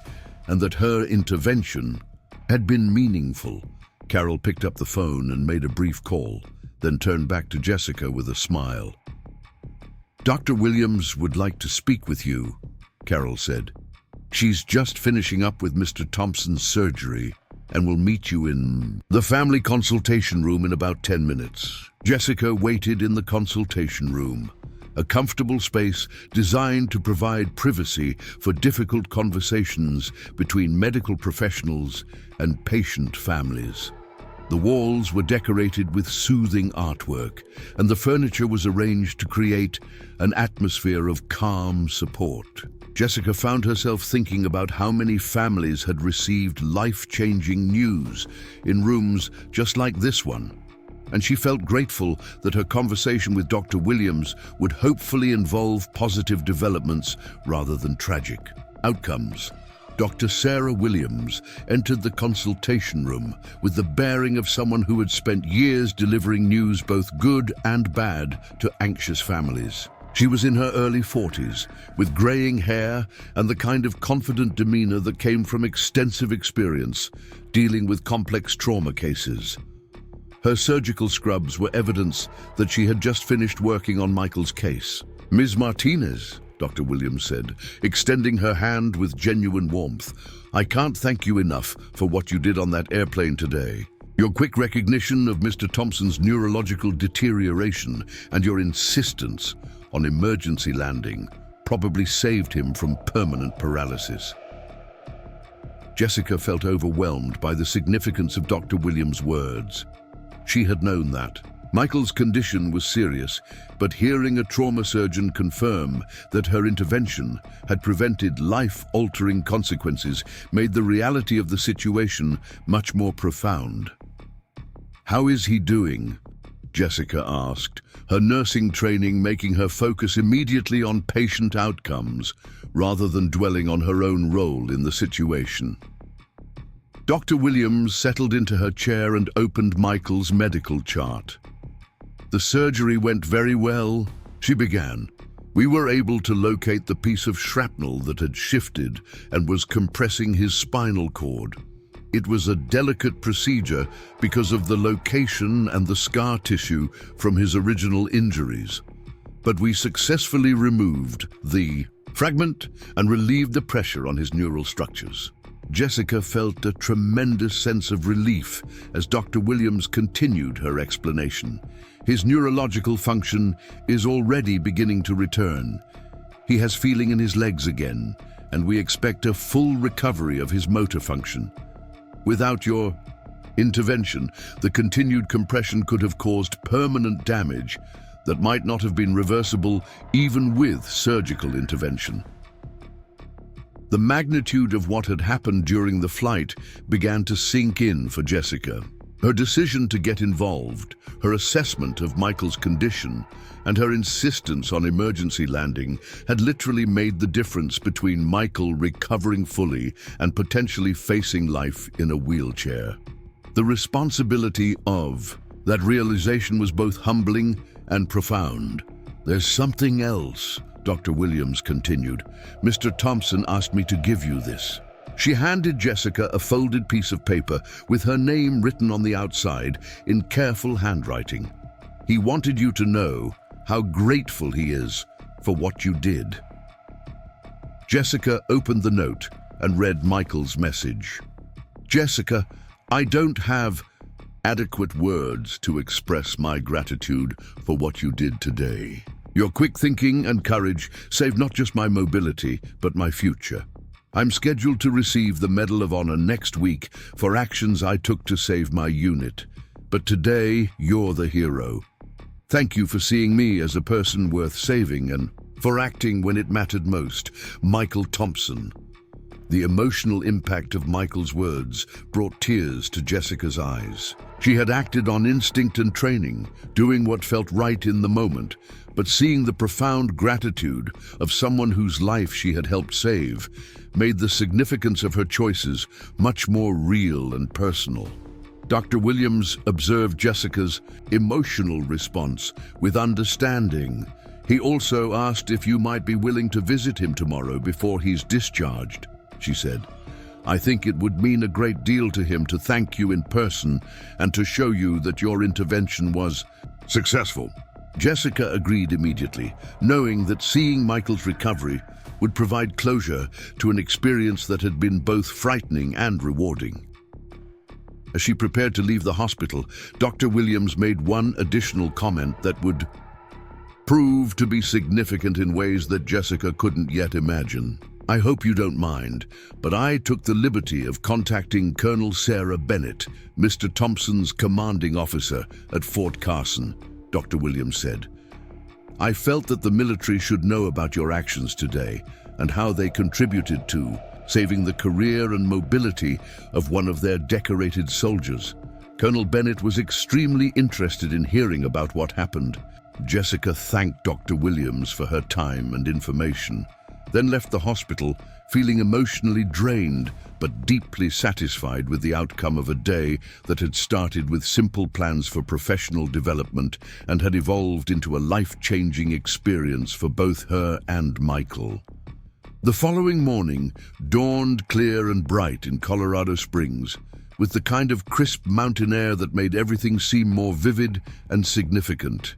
and that her intervention had been meaningful. Carol picked up the phone and made a brief call, then turned back to Jessica with a smile. "Dr. Williams would like to speak with you," Carol said. "She's just finishing up with Mr. Thompson's surgery and will meet you in the family consultation room in about 10 minutes. Jessica waited in the consultation room, a comfortable space designed to provide privacy for difficult conversations between medical professionals and patient families. The walls were decorated with soothing artwork, and the furniture was arranged to create an atmosphere of calm support. Jessica found herself thinking about how many families had received life-changing news in rooms just like this one, and she felt grateful that her conversation with Dr. Williams would hopefully involve positive developments rather than tragic outcomes. Dr. Sarah Williams entered the consultation room with the bearing of someone who had spent years delivering news both good and bad to anxious families. She was in her early 40s, with graying hair and the kind of confident demeanor that came from extensive experience dealing with complex trauma cases. Her surgical scrubs were evidence that she had just finished working on Michael's case. "Ms. Martinez," Dr. Williams said, extending her hand with genuine warmth, "I can't thank you enough for what you did on that airplane today. Your quick recognition of Mr. Thompson's neurological deterioration and your insistence on emergency landing probably saved him from permanent paralysis." Jessica felt overwhelmed by the significance of Dr. Williams' words. She had known that Michael's condition was serious, but hearing a trauma surgeon confirm that her intervention had prevented life-altering consequences made the reality of the situation much more profound. "How is he doing?" Jessica asked, her nursing training making her focus immediately on patient outcomes rather than dwelling on her own role in the situation. Dr. Williams settled into her chair and opened Michael's medical chart. "The surgery went very well," she began. "We were able to locate the piece of shrapnel that had shifted and was compressing his spinal cord. It was a delicate procedure because of the location and the scar tissue from his original injuries. But we successfully removed the fragment and relieved the pressure on his neural structures." Jessica felt a tremendous sense of relief as Dr. Williams continued her explanation. "His neurological function is already beginning to return. He has feeling in his legs again, and we expect a full recovery of his motor function. Without your intervention, the continued compression could have caused permanent damage that might not have been reversible even with surgical intervention." The magnitude of what had happened during the flight began to sink in for Jessica. Her decision to get involved, her assessment of Michael's condition, and her insistence on emergency landing had literally made the difference between Michael recovering fully and potentially facing life in a wheelchair. The responsibility of that realization was both humbling and profound. "There's something else," Dr. Williams continued. "Mr. Thompson asked me to give you this." She handed Jessica a folded piece of paper with her name written on the outside in careful handwriting. "He wanted you to know how grateful he is for what you did." Jessica opened the note and read Michael's message. "Jessica, I don't have adequate words to express my gratitude for what you did today. Your quick thinking and courage saved not just my mobility, but my future. I'm scheduled to receive the Medal of Honor next week for actions I took to save my unit. But today, you're the hero. Thank you for seeing me as a person worth saving and for acting when it mattered most. Michael Thompson." The emotional impact of Michael's words brought tears to Jessica's eyes. She had acted on instinct and training, doing what felt right in the moment, but seeing the profound gratitude of someone whose life she had helped save made the significance of her choices much more real and personal. Dr. Williams observed Jessica's emotional response with understanding. "He also asked if you might be willing to visit him tomorrow before he's discharged," she said. I think it would mean a great deal to him to thank you in person and to show you that your intervention was successful." Jessica agreed immediately, knowing that seeing Michael's recovery would provide closure to an experience that had been both frightening and rewarding. As she prepared to leave the hospital, Dr. Williams made one additional comment that would prove to be significant in ways that Jessica couldn't yet imagine. "I hope you don't mind, but I took the liberty of contacting Colonel Sarah Bennett, Mr. Thompson's commanding officer at Fort Carson," Dr. Williams said. "I felt that the military should know about your actions today and how they contributed to saving the career and mobility of one of their decorated soldiers. Colonel Bennett was extremely interested in hearing about what happened." Jessica thanked Dr. Williams for her time and information, then left the hospital feeling emotionally drained but deeply satisfied with the outcome of a day that had started with simple plans for professional development and had evolved into a life-changing experience for both her and Michael. The following morning dawned clear and bright in Colorado Springs, with the kind of crisp mountain air that made everything seem more vivid and significant.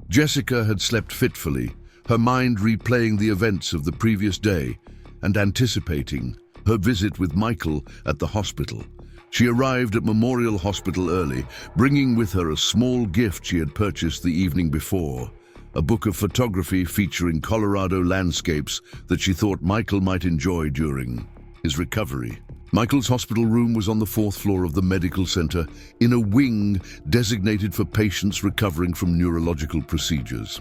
Jessica had slept fitfully, her mind replaying the events of the previous day and anticipating her visit with Michael at the hospital. She arrived at Memorial Hospital early, bringing with her a small gift she had purchased the evening before, a book of photography featuring Colorado landscapes that she thought Michael might enjoy during his recovery. Michael's hospital room was on the 4th floor of the medical center, in a wing designated for patients recovering from neurological procedures.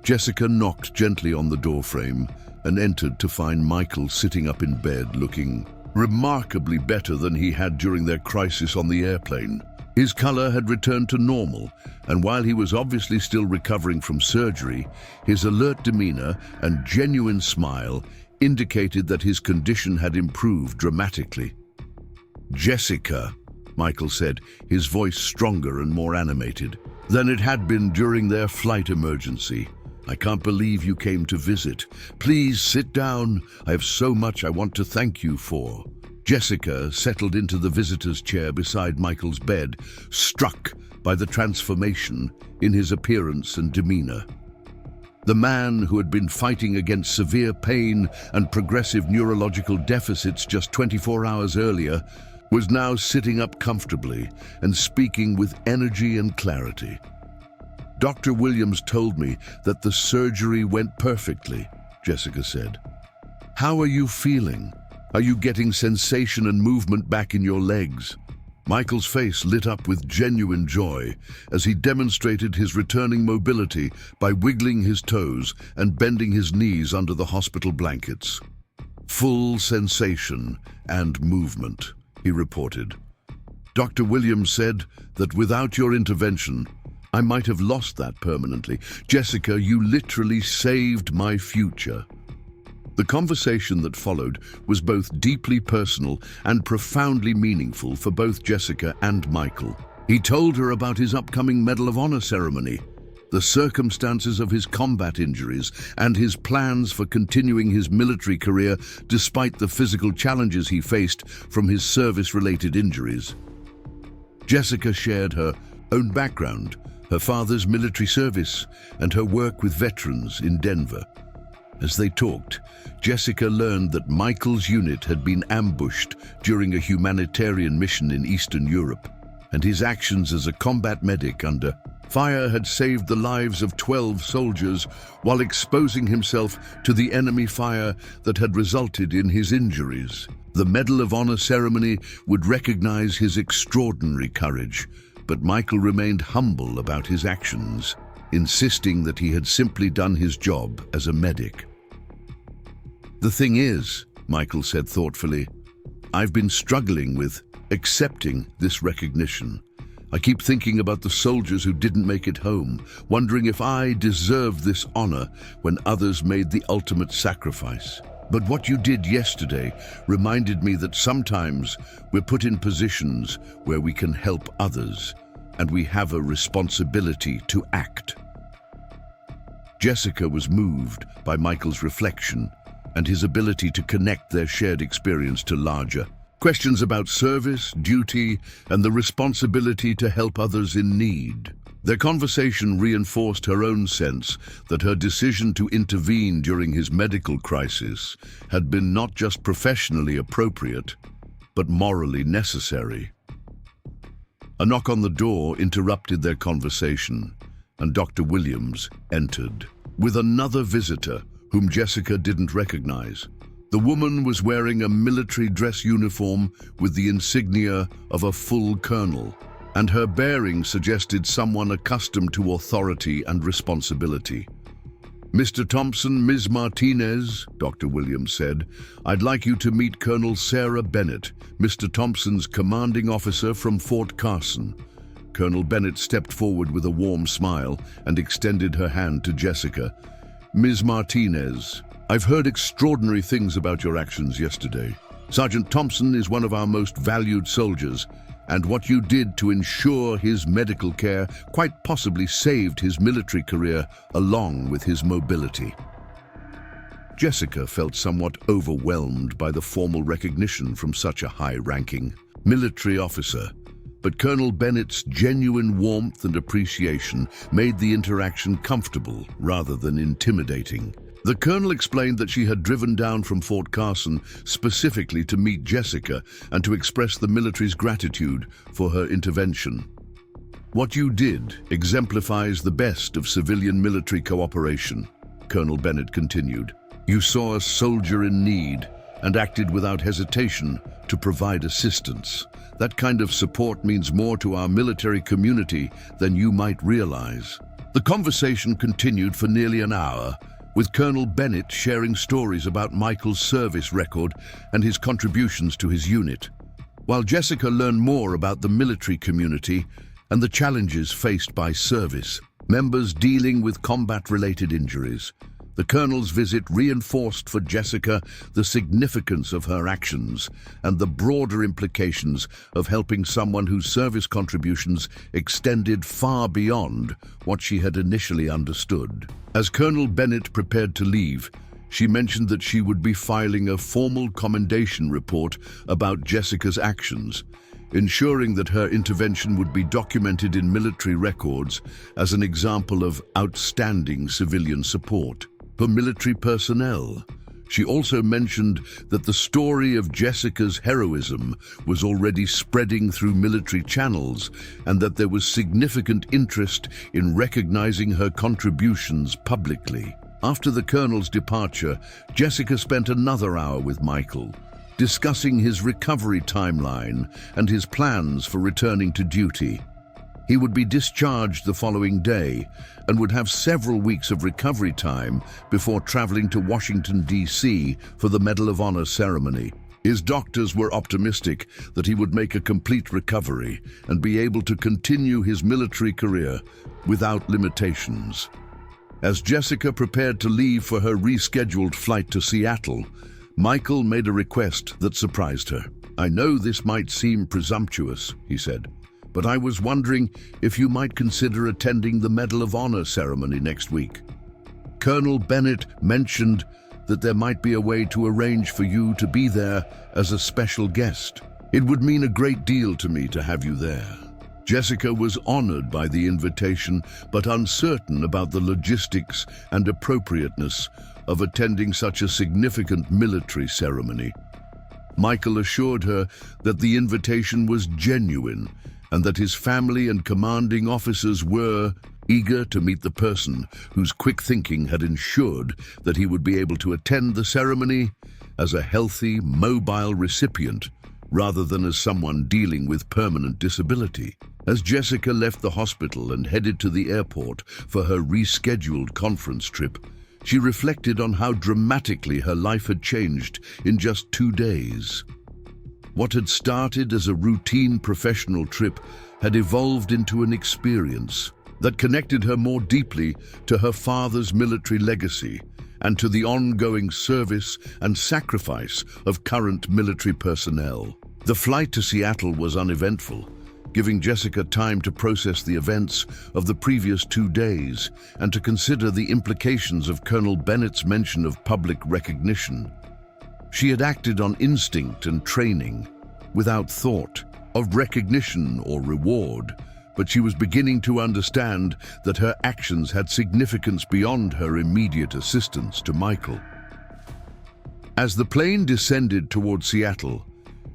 Jessica knocked gently on the doorframe and entered to find Michael sitting up in bed, looking remarkably better than he had during their crisis on the airplane. His color had returned to normal, and while he was obviously still recovering from surgery, his alert demeanor and genuine smile indicated that his condition had improved dramatically. "Jessica," Michael said, his voice stronger and more animated than it had been during their flight emergency. "I can't believe you came to visit. Please sit down. I have so much I want to thank you for." Jessica settled into the visitor's chair beside Michael's bed, struck by the transformation in his appearance and demeanor. The man who had been fighting against severe pain and progressive neurological deficits just 24 hours earlier was now sitting up comfortably and speaking with energy and clarity. "Dr. Williams told me that the surgery went perfectly," Jessica said. "How are you feeling? Are you getting sensation and movement back in your legs?" Michael's face lit up with genuine joy as he demonstrated his returning mobility by wiggling his toes and bending his knees under the hospital blankets. "Full sensation and movement," he reported. "Dr. Williams said that without your intervention, I might have lost that permanently. Jessica, you literally saved my future." The conversation that followed was both deeply personal and profoundly meaningful for both Jessica and Michael. He told her about his upcoming Medal of Honor ceremony, the circumstances of his combat injuries, and his plans for continuing his military career despite the physical challenges he faced from his service-related injuries. Jessica shared her own background, her father's military service, and her work with veterans in Denver. As they talked, Jessica learned that Michael's unit had been ambushed during a humanitarian mission in Eastern Europe, and his actions as a combat medic under fire had saved the lives of 12 soldiers while exposing himself to the enemy fire that had resulted in his injuries. The Medal of Honor ceremony would recognize his extraordinary courage, but Michael remained humble about his actions, insisting that he had simply done his job as a medic. "The thing is," Michael said thoughtfully, "I've been struggling with accepting this recognition. I keep thinking about the soldiers who didn't make it home, wondering if I deserve this honor when others made the ultimate sacrifice. But what you did yesterday reminded me that sometimes we're put in positions where we can help others, and we have a responsibility to act." Jessica was moved by Michael's reflection and his ability to connect their shared experience to larger questions about service, duty, and the responsibility to help others in need. Their conversation reinforced her own sense that her decision to intervene during his medical crisis had been not just professionally appropriate, but morally necessary. A knock on the door interrupted their conversation, and Dr. Williams entered with another visitor whom Jessica didn't recognize. The woman was wearing a military dress uniform with the insignia of a full colonel, and her bearing suggested someone accustomed to authority and responsibility. "Mr. Thompson, Ms. Martinez," Dr. Williams said, "I'd like you to meet Colonel Sarah Bennett, Mr. Thompson's commanding officer from Fort Carson." Colonel Bennett stepped forward with a warm smile and extended her hand to Jessica. "Ms. Martinez, I've heard extraordinary things about your actions yesterday. Sergeant Thompson is one of our most valued soldiers, and what you did to ensure his medical care quite possibly saved his military career along with his mobility." Jessica felt somewhat overwhelmed by the formal recognition from such a high-ranking military officer, but Colonel Bennett's genuine warmth and appreciation made the interaction comfortable rather than intimidating. The colonel explained that she had driven down from Fort Carson specifically to meet Jessica and to express the military's gratitude for her intervention. "What you did exemplifies the best of civilian-military cooperation," Colonel Bennett continued. "You saw a soldier in need and acted without hesitation to provide assistance. That kind of support means more to our military community than you might realize." The conversation continued for nearly an hour, with Colonel Bennett sharing stories about Michael's service record and his contributions to his unit, while Jessica learned more about the military community and the challenges faced by service members dealing with combat-related injuries. The colonel's visit reinforced for Jessica the significance of her actions and the broader implications of helping someone whose service contributions extended far beyond what she had initially understood. As Colonel Bennett prepared to leave, she mentioned that she would be filing a formal commendation report about Jessica's actions, ensuring that her intervention would be documented in military records as an example of outstanding civilian support for military personnel. She also mentioned that the story of Jessica's heroism was already spreading through military channels and that there was significant interest in recognizing her contributions publicly. After the colonel's departure, Jessica spent another hour with Michael, discussing his recovery timeline and his plans for returning to duty. He would be discharged the following day and would have several weeks of recovery time before traveling to Washington, D.C. for the Medal of Honor ceremony. His doctors were optimistic that he would make a complete recovery and be able to continue his military career without limitations. As Jessica prepared to leave for her rescheduled flight to Seattle, Michael made a request that surprised her. "I know this might seem presumptuous," he said, "but I was wondering if you might consider attending the Medal of Honor ceremony next week." Colonel Bennett mentioned that there might be a way to arrange for you to be there as a special guest. "It would mean a great deal to me to have you there." Jessica was honored by the invitation, but uncertain about the logistics and appropriateness of attending such a significant military ceremony. Michael assured her that the invitation was genuine and that his family and commanding officers were eager to meet the person whose quick thinking had ensured that he would be able to attend the ceremony as a healthy, mobile recipient rather than as someone dealing with permanent disability. As Jessica left the hospital and headed to the airport for her rescheduled conference trip, she reflected on how dramatically her life had changed in just 2 days. What had started as a routine professional trip had evolved into an experience that connected her more deeply to her father's military legacy and to the ongoing service and sacrifice of current military personnel. The flight to Seattle was uneventful, giving Jessica time to process the events of the previous 2 days and to consider the implications of Colonel Bennett's mention of public recognition. She had acted on instinct and training, without thought of recognition or reward, but she was beginning to understand that her actions had significance beyond her immediate assistance to Michael. As the plane descended toward Seattle,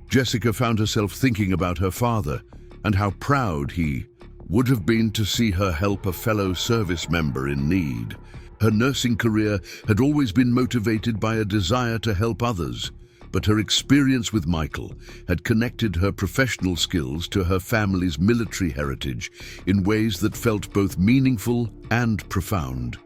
Jessica found herself thinking about her father and how proud he would have been to see her help a fellow service member in need. Her nursing career had always been motivated by a desire to help others, but her experience with Michael had connected her professional skills to her family's military heritage in ways that felt both meaningful and profound.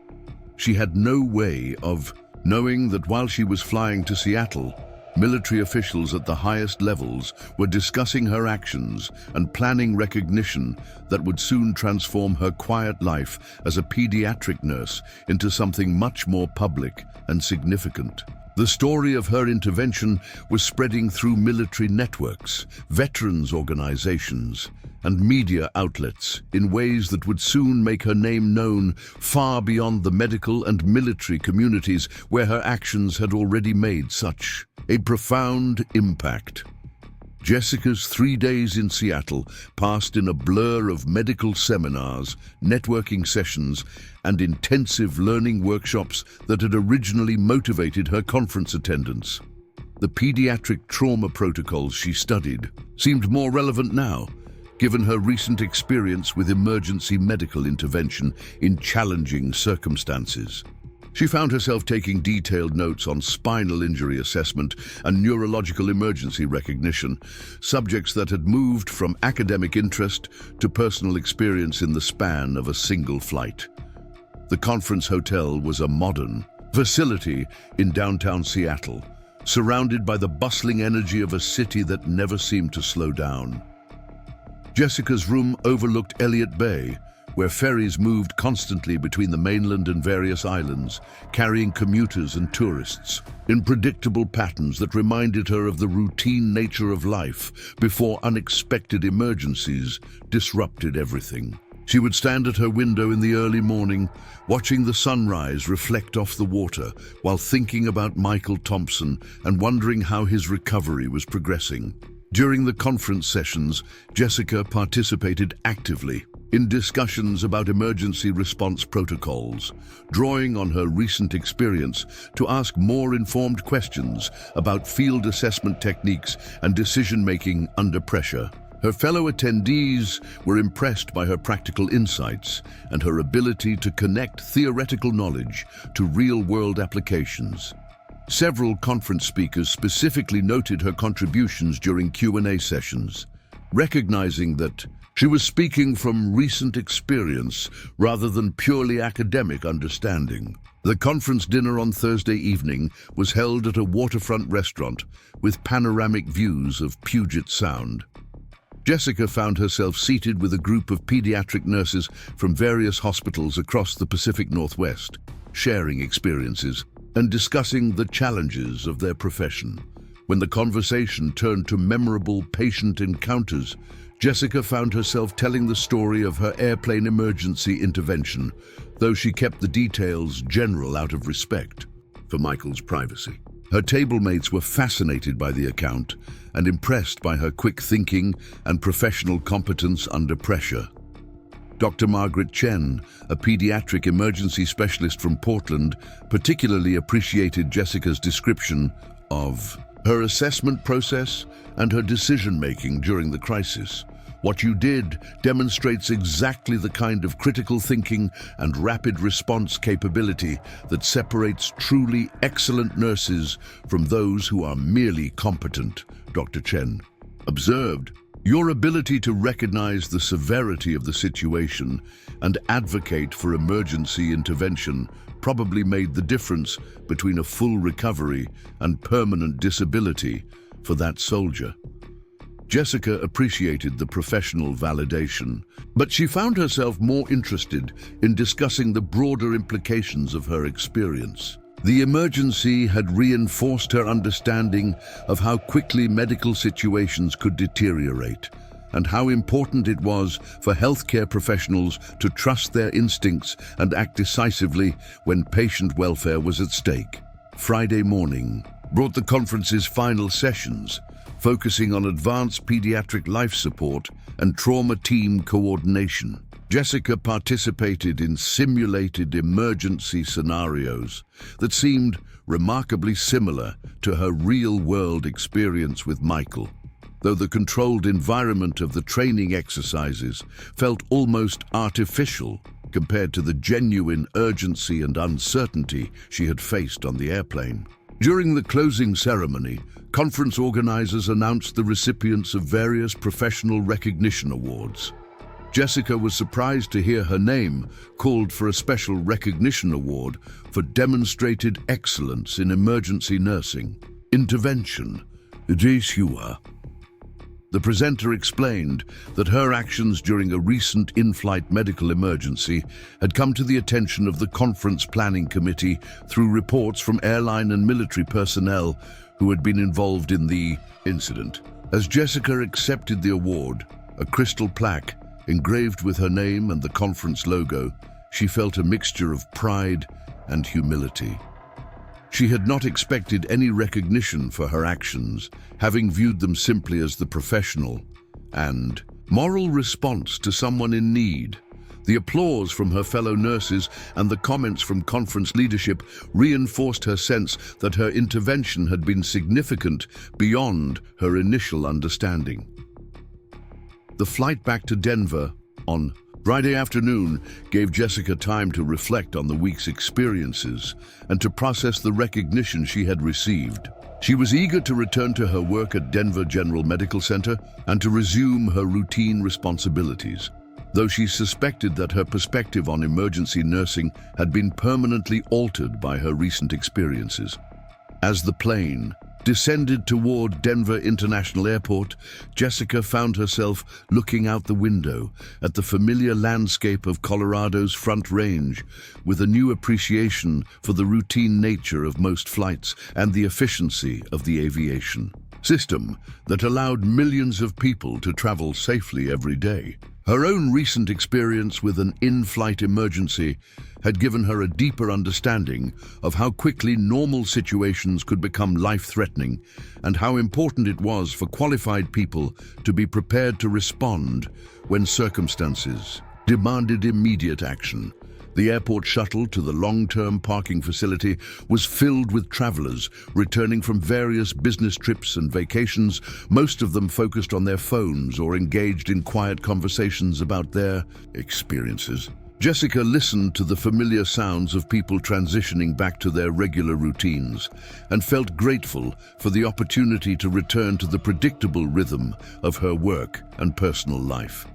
She had no way of knowing that while she was flying to Seattle, military officials at the highest levels were discussing her actions and planning recognition that would soon transform her quiet life as a pediatric nurse into something much more public and significant. The story of her intervention was spreading through military networks, veterans organizations, and media outlets in ways that would soon make her name known far beyond the medical and military communities where her actions had already made such a profound impact. Jessica's 3 days in Seattle passed in a blur of medical seminars, networking sessions, and intensive learning workshops that had originally motivated her conference attendance. The pediatric trauma protocols she studied seemed more relevant now, given her recent experience with emergency medical intervention in challenging circumstances. She found herself taking detailed notes on spinal injury assessment and neurological emergency recognition, subjects that had moved from academic interest to personal experience in the span of a single flight. The conference hotel was a modern facility in downtown Seattle, surrounded by the bustling energy of a city that never seemed to slow down. Jessica's room overlooked Elliott Bay, where ferries moved constantly between the mainland and various islands, carrying commuters and tourists in predictable patterns that reminded her of the routine nature of life before unexpected emergencies disrupted everything. She would stand at her window in the early morning, watching the sunrise reflect off the water while thinking about Michael Thompson and wondering how his recovery was progressing. During the conference sessions, Jessica participated actively in discussions about emergency response protocols, drawing on her recent experience to ask more informed questions about field assessment techniques and decision-making under pressure. Her fellow attendees were impressed by her practical insights and her ability to connect theoretical knowledge to real-world applications. Several conference speakers specifically noted her contributions during Q&A sessions, recognizing that she was speaking from recent experience rather than purely academic understanding. The conference dinner on Thursday evening was held at a waterfront restaurant with panoramic views of Puget Sound. Jessica found herself seated with a group of pediatric nurses from various hospitals across the Pacific Northwest, sharing experiences and discussing the challenges of their profession. When the conversation turned to memorable patient encounters, Jessica found herself telling the story of her airplane emergency intervention, though she kept the details general out of respect for Michael's privacy. Her table mates were fascinated by the account and impressed by her quick thinking and professional competence under pressure. Dr. Margaret Chen, a pediatric emergency specialist from Portland, particularly appreciated Jessica's description of her assessment process and her decision-making during the crisis. What you did demonstrates exactly the kind of critical thinking and rapid response capability that separates truly excellent nurses from those who are merely competent, Dr. Chen observed. Your ability to recognize the severity of the situation and advocate for emergency intervention probably made the difference between a full recovery and permanent disability for that soldier. Jessica appreciated the professional validation, but she found herself more interested in discussing the broader implications of her experience. The emergency had reinforced her understanding of how quickly medical situations could deteriorate and how important it was for healthcare professionals to trust their instincts and act decisively when patient welfare was at stake. Friday morning brought the conference's final sessions, focusing on advanced pediatric life support and trauma team coordination. Jessica participated in simulated emergency scenarios that seemed remarkably similar to her real-world experience with Michael, though the controlled environment of the training exercises felt almost artificial compared to the genuine urgency and uncertainty she had faced on the airplane. During the closing ceremony, conference organizers announced the recipients of various professional recognition awards. Jessica was surprised to hear her name called for a special recognition award for demonstrated excellence in emergency nursing intervention. The presenter explained that her actions during a recent in-flight medical emergency had come to the attention of the conference planning committee through reports from airline and military personnel who had been involved in the incident. As Jessica accepted the award, a crystal plaque engraved with her name and the conference logo, she felt a mixture of pride and humility. She had not expected any recognition for her actions, having viewed them simply as the professional and moral response to someone in need. The applause from her fellow nurses and the comments from conference leadership reinforced her sense that her intervention had been significant beyond her initial understanding. The flight back to Denver on Friday afternoon gave Jessica time to reflect on the week's experiences and to process the recognition she had received. She was eager to return to her work at Denver General Medical Center and to resume her routine responsibilities, though she suspected that her perspective on emergency nursing had been permanently altered by her recent experiences. As the plane descended toward Denver International Airport, Jessica found herself looking out the window at the familiar landscape of Colorado's Front Range with a new appreciation for the routine nature of most flights and the efficiency of the aviation system that allowed millions of people to travel safely every day. Her own recent experience with an in-flight emergency had given her a deeper understanding of how quickly normal situations could become life-threatening and how important it was for qualified people to be prepared to respond when circumstances demanded immediate action. The airport shuttle to the long-term parking facility was filled with travelers returning from various business trips and vacations, most of them focused on their phones or engaged in quiet conversations about their experiences. Jessica listened to the familiar sounds of people transitioning back to their regular routines and felt grateful for the opportunity to return to the predictable rhythm of her work and personal life.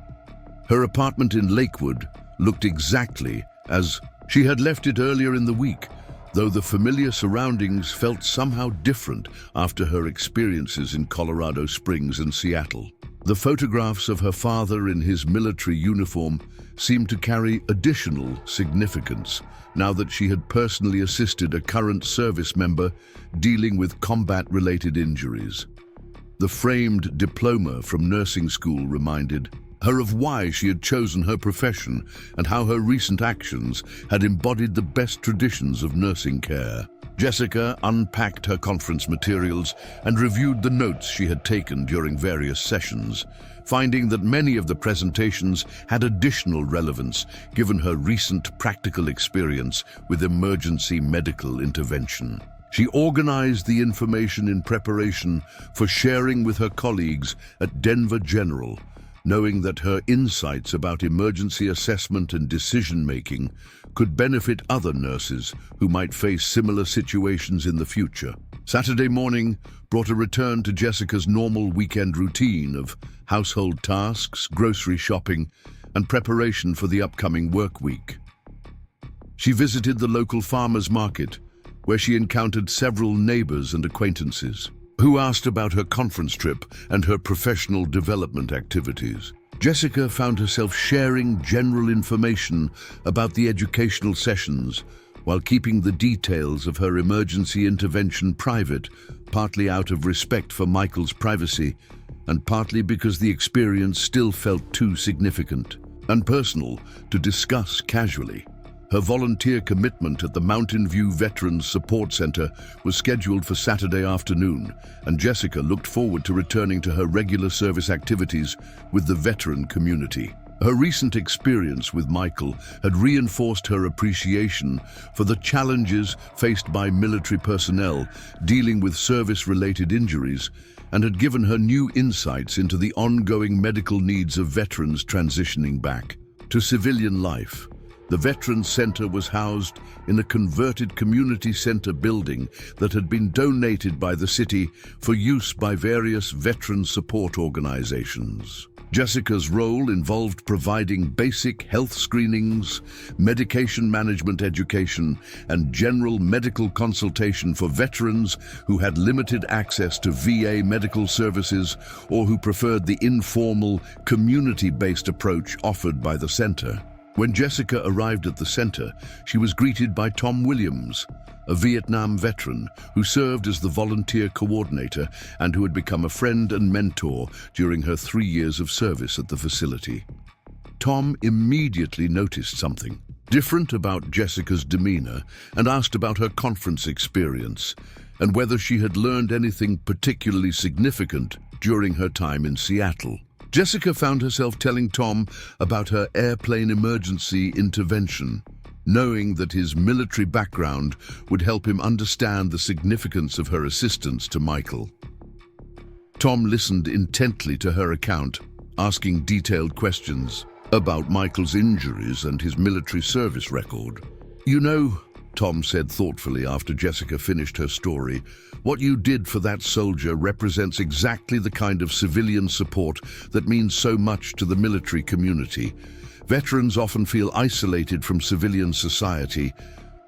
Her apartment in Lakewood looked exactly as she had left it earlier in the week, though the familiar surroundings felt somehow different after her experiences in Colorado Springs and Seattle. The photographs of her father in his military uniform seemed to carry additional significance now that she had personally assisted a current service member dealing with combat-related injuries. The framed diploma from nursing school reminded her of why she had chosen her profession and how her recent actions had embodied the best traditions of nursing care. Jessica unpacked her conference materials and reviewed the notes she had taken during various sessions, finding that many of the presentations had additional relevance given her recent practical experience with emergency medical intervention. She organized the information in preparation for sharing with her colleagues at Denver General, knowing that her insights about emergency assessment and decision-making could benefit other nurses who might face similar situations in the future. Saturday morning brought a return to Jessica's normal weekend routine of household tasks, grocery shopping, and preparation for the upcoming work week. She visited the local farmers market, where she encountered several neighbors and acquaintances who asked about her conference trip and her professional development activities. Jessica found herself sharing general information about the educational sessions while keeping the details of her emergency intervention private, partly out of respect for Michael's privacy and partly because the experience still felt too significant and personal to discuss casually. Her volunteer commitment at the Mountain View Veterans Support Center was scheduled for Saturday afternoon, and Jessica looked forward to returning to her regular service activities with the veteran community. Her recent experience with Michael had reinforced her appreciation for the challenges faced by military personnel dealing with service-related injuries, and had given her new insights into the ongoing medical needs of veterans transitioning back to civilian life. The Veterans Center was housed in a converted community center building that had been donated by the city for use by various veteran support organizations. Jessica's role involved providing basic health screenings, medication management education, and general medical consultation for veterans who had limited access to VA medical services or who preferred the informal, community-based approach offered by the center. When Jessica arrived at the center, she was greeted by Tom Williams, a Vietnam veteran who served as the volunteer coordinator and who had become a friend and mentor during her 3 years of service at the facility. Tom immediately noticed something different about Jessica's demeanor and asked about her conference experience and whether she had learned anything particularly significant during her time in Seattle. Jessica found herself telling Tom about her airplane emergency intervention, knowing that his military background would help him understand the significance of her assistance to Michael. Tom listened intently to her account, asking detailed questions about Michael's injuries and his military service record. "You know," Tom said thoughtfully after Jessica finished her story, "what you did for that soldier represents exactly the kind of civilian support that means so much to the military community. Veterans often feel isolated from civilian society,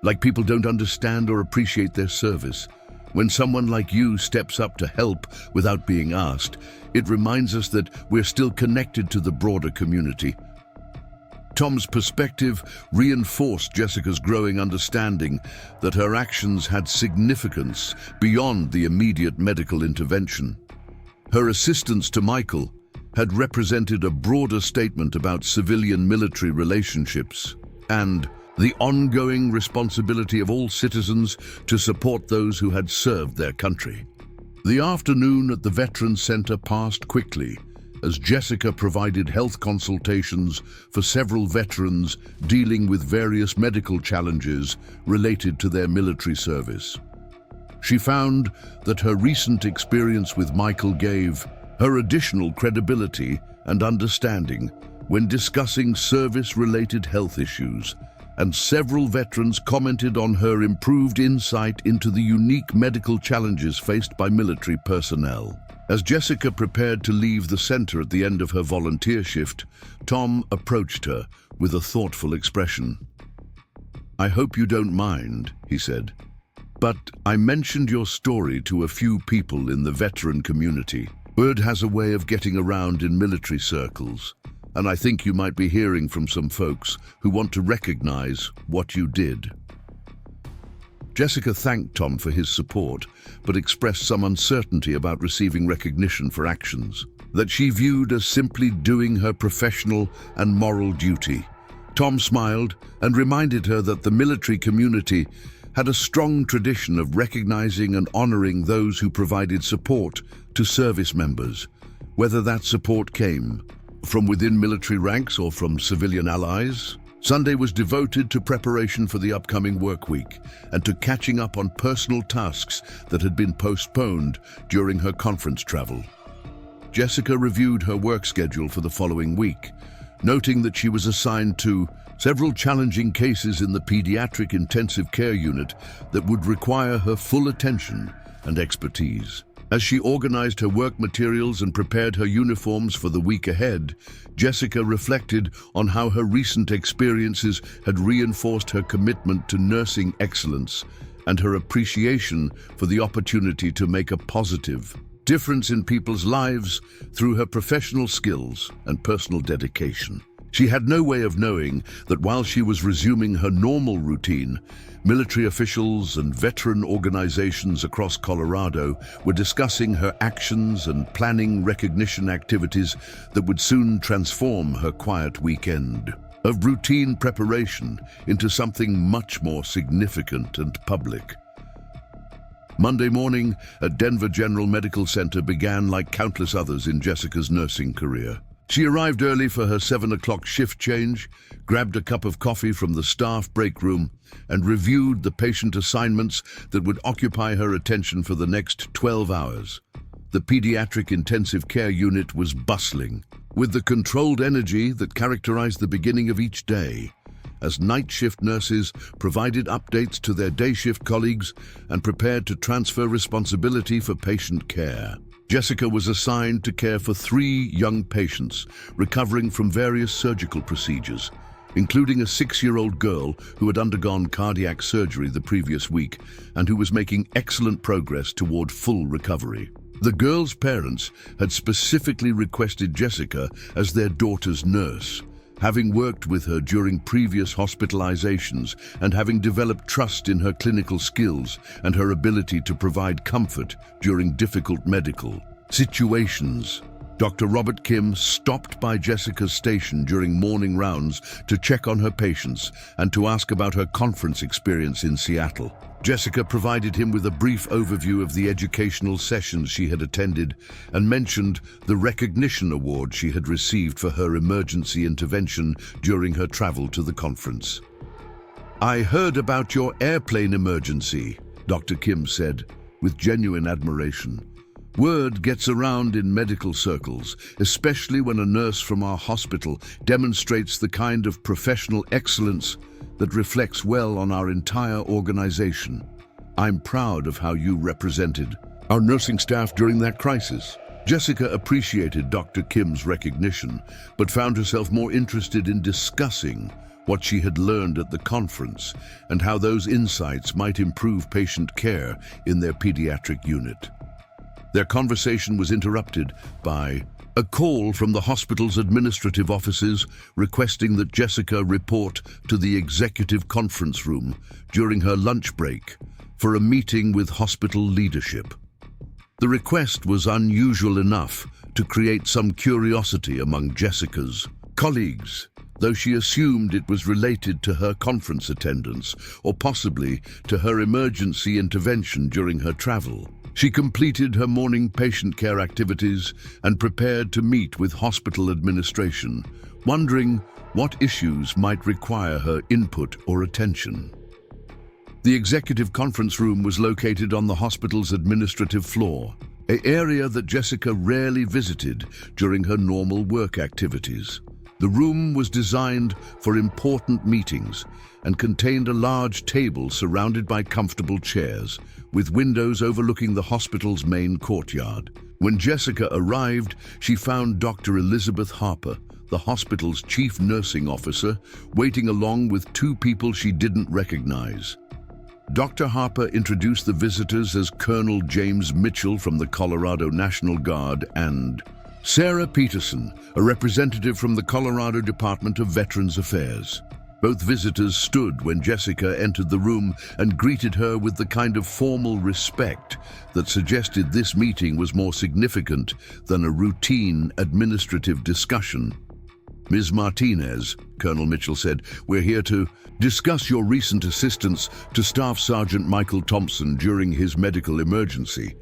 like people don't understand or appreciate their service. When someone like you steps up to help without being asked, it reminds us that we're still connected to the broader community." Tom's perspective reinforced Jessica's growing understanding that her actions had significance beyond the immediate medical intervention. Her assistance to Michael had represented a broader statement about civilian-military relationships and the ongoing responsibility of all citizens to support those who had served their country. The afternoon at the Veterans Center passed quickly as Jessica provided health consultations for several veterans dealing with various medical challenges related to their military service. She found that her recent experience with Michael gave her additional credibility and understanding when discussing service-related health issues, and several veterans commented on her improved insight into the unique medical challenges faced by military personnel. As Jessica prepared to leave the center at the end of her volunteer shift, Tom approached her with a thoughtful expression. "I hope you don't mind," he said, "but I mentioned your story to a few people in the veteran community. Word has a way of getting around in military circles, and I think you might be hearing from some folks who want to recognize what you did." Jessica thanked Tom for his support, but expressed some uncertainty about receiving recognition for actions that she viewed as simply doing her professional and moral duty. Tom smiled and reminded her that the military community had a strong tradition of recognizing and honoring those who provided support to service members, whether that support came from within military ranks or from civilian allies. Sunday was devoted to preparation for the upcoming work week and to catching up on personal tasks that had been postponed during her conference travel. Jessica reviewed her work schedule for the following week, noting that she was assigned to several challenging cases in the pediatric intensive care unit that would require her full attention and expertise. As she organized her work materials and prepared her uniforms for the week ahead, Jessica reflected on how her recent experiences had reinforced her commitment to nursing excellence and her appreciation for the opportunity to make a positive difference in people's lives through her professional skills and personal dedication. She had no way of knowing that while she was resuming her normal routine, military officials and veteran organizations across Colorado were discussing her actions and planning recognition activities that would soon transform her quiet weekend of routine preparation into something much more significant and public. Monday morning at Denver General Medical Center began like countless others in Jessica's nursing career. She arrived early for her 7 o'clock shift change, grabbed a cup of coffee from the staff break room, and reviewed the patient assignments that would occupy her attention for the next 12 hours. The pediatric intensive care unit was bustling, with the controlled energy that characterized the beginning of each day, as night shift nurses provided updates to their day shift colleagues and prepared to transfer responsibility for patient care. Jessica was assigned to care for 3 young patients recovering from various surgical procedures, including a 6-year-old girl who had undergone cardiac surgery the previous week and who was making excellent progress toward full recovery. The girl's parents had specifically requested Jessica as their daughter's nurse, having worked with her during previous hospitalizations and having developed trust in her clinical skills and her ability to provide comfort during difficult medical situations. Dr. Robert Kim stopped by Jessica's station during morning rounds to check on her patients and to ask about her conference experience in Seattle. Jessica provided him with a brief overview of the educational sessions she had attended and mentioned the recognition award she had received for her emergency intervention during her travel to the conference. "I heard about your airplane emergency," Dr. Kim said, with genuine admiration. "Word gets around in medical circles, especially when a nurse from our hospital demonstrates the kind of professional excellence that reflects well on our entire organization. I'm proud of how you represented our nursing staff during that crisis." Jessica appreciated Dr. Kim's recognition, but found herself more interested in discussing what she had learned at the conference and how those insights might improve patient care in their pediatric unit. Their conversation was interrupted by a call from the hospital's administrative offices requesting that Jessica report to the executive conference room during her lunch break for a meeting with hospital leadership. The request was unusual enough to create some curiosity among Jessica's colleagues, though she assumed it was related to her conference attendance or possibly to her emergency intervention during her travel. She completed her morning patient care activities and prepared to meet with hospital administration, wondering what issues might require her input or attention. The executive conference room was located on the hospital's administrative floor, an area that Jessica rarely visited during her normal work activities. The room was designed for important meetings and contained a large table surrounded by comfortable chairs, with windows overlooking the hospital's main courtyard. When Jessica arrived, she found Dr. Elizabeth Harper, the hospital's chief nursing officer, waiting along with 2 people she didn't recognize. Dr. Harper introduced the visitors as Colonel James Mitchell from the Colorado National Guard and Sarah Peterson, a representative from the Colorado Department of Veterans Affairs. Both visitors stood when Jessica entered the room and greeted her with the kind of formal respect that suggested this meeting was more significant than a routine administrative discussion. "Ms. Martinez," Colonel Mitchell said, "we're here to discuss your recent assistance to Staff Sergeant Michael Thompson during his medical emergency.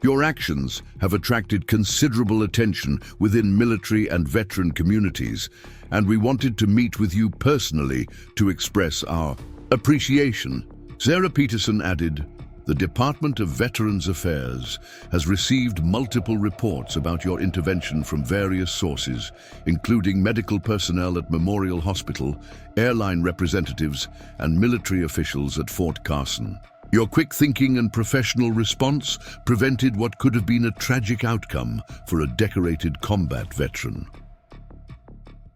Your actions have attracted considerable attention within military and veteran communities, and we wanted to meet with you personally to express our appreciation." Sarah Peterson added, "The Department of Veterans Affairs has received multiple reports about your intervention from various sources, including medical personnel at Memorial Hospital, airline representatives, and military officials at Fort Carson. Your quick thinking and professional response prevented what could have been a tragic outcome for a decorated combat veteran."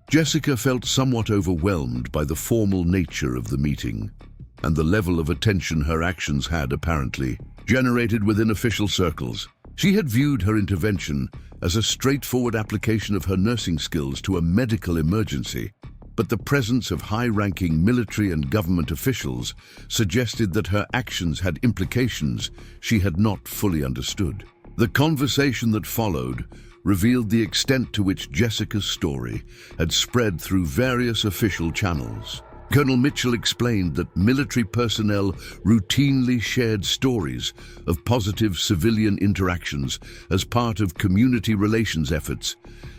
Jessica felt somewhat overwhelmed by the formal nature of the meeting and the level of attention her actions had apparently generated within official circles. She had viewed her intervention as a straightforward application of her nursing skills to a medical emergency, but the presence of high-ranking military and government officials suggested that her actions had implications she had not fully understood. The conversation that followed revealed the extent to which Jessica's story had spread through various official channels. Colonel Mitchell explained that military personnel routinely shared stories of positive civilian interactions as part of community relations efforts,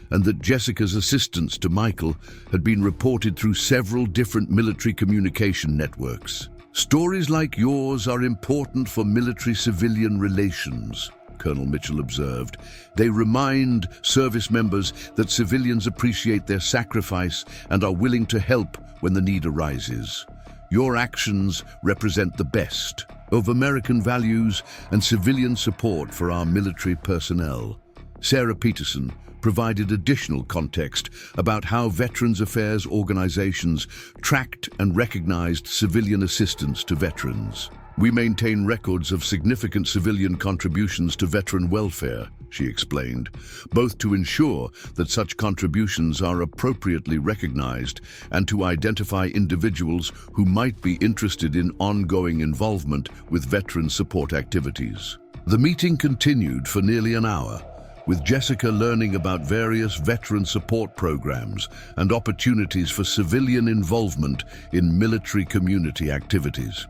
and that Jessica's assistance to Michael had been reported through several different military communication networks. "Stories like yours are important for military-civilian relations," Colonel Mitchell observed. "They remind service members that civilians appreciate their sacrifice and are willing to help when the need arises. Your actions represent the best of American values and civilian support for our military personnel." Sarah Peterson provided additional context about how Veterans Affairs organizations tracked and recognized civilian assistance to veterans. "We maintain records of significant civilian contributions to veteran welfare," she explained, "both to ensure that such contributions are appropriately recognized and to identify individuals who might be interested in ongoing involvement with veteran support activities." The meeting continued for nearly an hour, with Jessica learning about various veteran support programs and opportunities for civilian involvement in military community activities.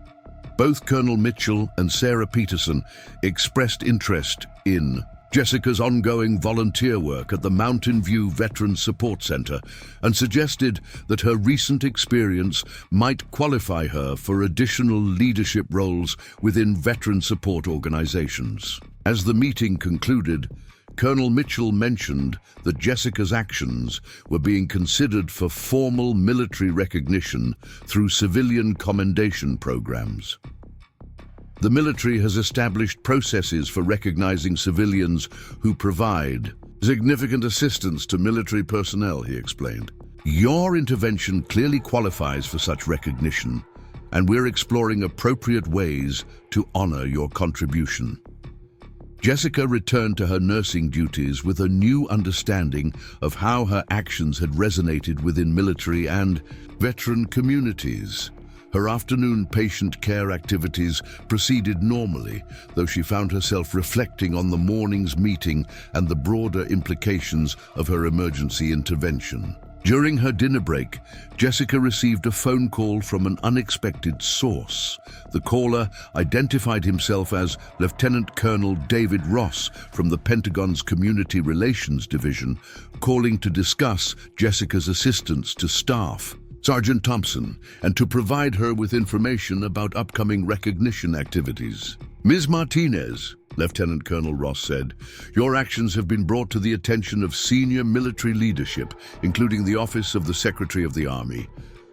Both Colonel Mitchell and Sarah Peterson expressed interest in Jessica's ongoing volunteer work at the Mountain View Veterans Support Center and suggested that her recent experience might qualify her for additional leadership roles within veteran support organizations. As the meeting concluded, Colonel Mitchell mentioned that Jessica's actions were being considered for formal military recognition through civilian commendation programs. "The military has established processes for recognizing civilians who provide significant assistance to military personnel," he explained. "Your intervention clearly qualifies for such recognition, and we're exploring appropriate ways to honor your contribution." Jessica returned to her nursing duties with a new understanding of how her actions had resonated within military and veteran communities. Her afternoon patient care activities proceeded normally, though she found herself reflecting on the morning's meeting and the broader implications of her emergency intervention. During her dinner break, Jessica received a phone call from an unexpected source. The caller identified himself as Lieutenant Colonel David Ross from the Pentagon's Community Relations Division, calling to discuss Jessica's assistance to staff Sergeant Thompson and to provide her with information about upcoming recognition activities. "Ms. Martinez," Lieutenant Colonel Ross said, "your actions have been brought to the attention of senior military leadership, including the Office of the Secretary of the Army.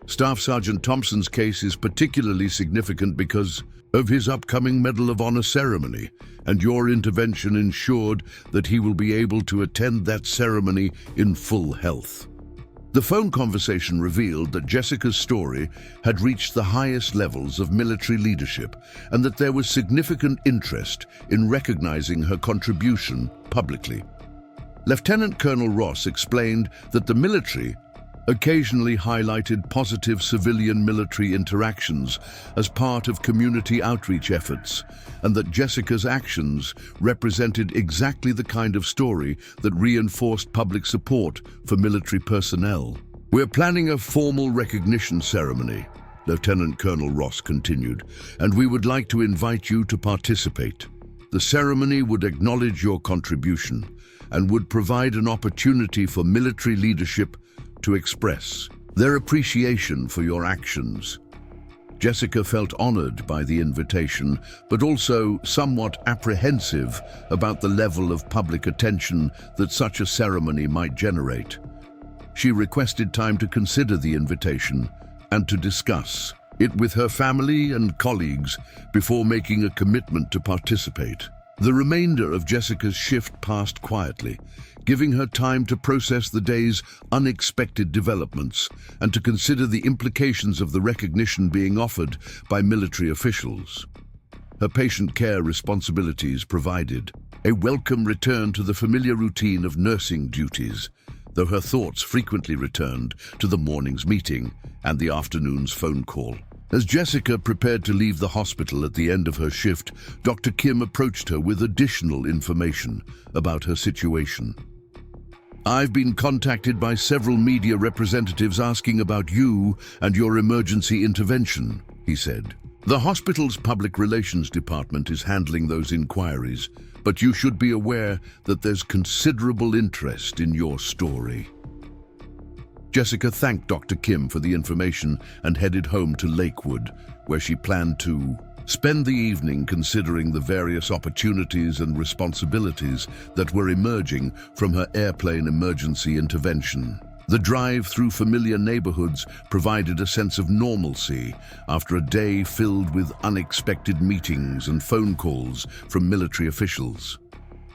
Staff Sergeant Thompson's case is particularly significant because of his upcoming Medal of Honor ceremony, and your intervention ensured that he will be able to attend that ceremony in full health." The phone conversation revealed that Jessica's story had reached the highest levels of military leadership and that there was significant interest in recognizing her contribution publicly. Lieutenant Colonel Ross explained that the military occasionally highlighted positive civilian-military interactions as part of community outreach efforts, and that Jessica's actions represented exactly the kind of story that reinforced public support for military personnel. "We're planning a formal recognition ceremony," Lieutenant Colonel Ross continued, "and we would like to invite you to participate. The ceremony would acknowledge your contribution and would provide an opportunity for military leadership to express their appreciation for your actions." Jessica felt honored by the invitation, but also somewhat apprehensive about the level of public attention that such a ceremony might generate. She requested time to consider the invitation and to discuss it with her family and colleagues before making a commitment to participate. The remainder of Jessica's shift passed quietly, giving her time to process the day's unexpected developments and to consider the implications of the recognition being offered by military officials. Her patient care responsibilities provided a welcome return to the familiar routine of nursing duties, though her thoughts frequently returned to the morning's meeting and the afternoon's phone call. As Jessica prepared to leave the hospital at the end of her shift, Dr. Kim approached her with additional information about her situation. "I've been contacted by several media representatives asking about you and your emergency intervention," he said. "The hospital's public relations department is handling those inquiries, but you should be aware that there's considerable interest in your story." Jessica thanked Dr. Kim for the information and headed home to Lakewood, where she planned to spend the evening considering the various opportunities and responsibilities that were emerging from her airplane emergency intervention. The drive through familiar neighborhoods provided a sense of normalcy after a day filled with unexpected meetings and phone calls from military officials.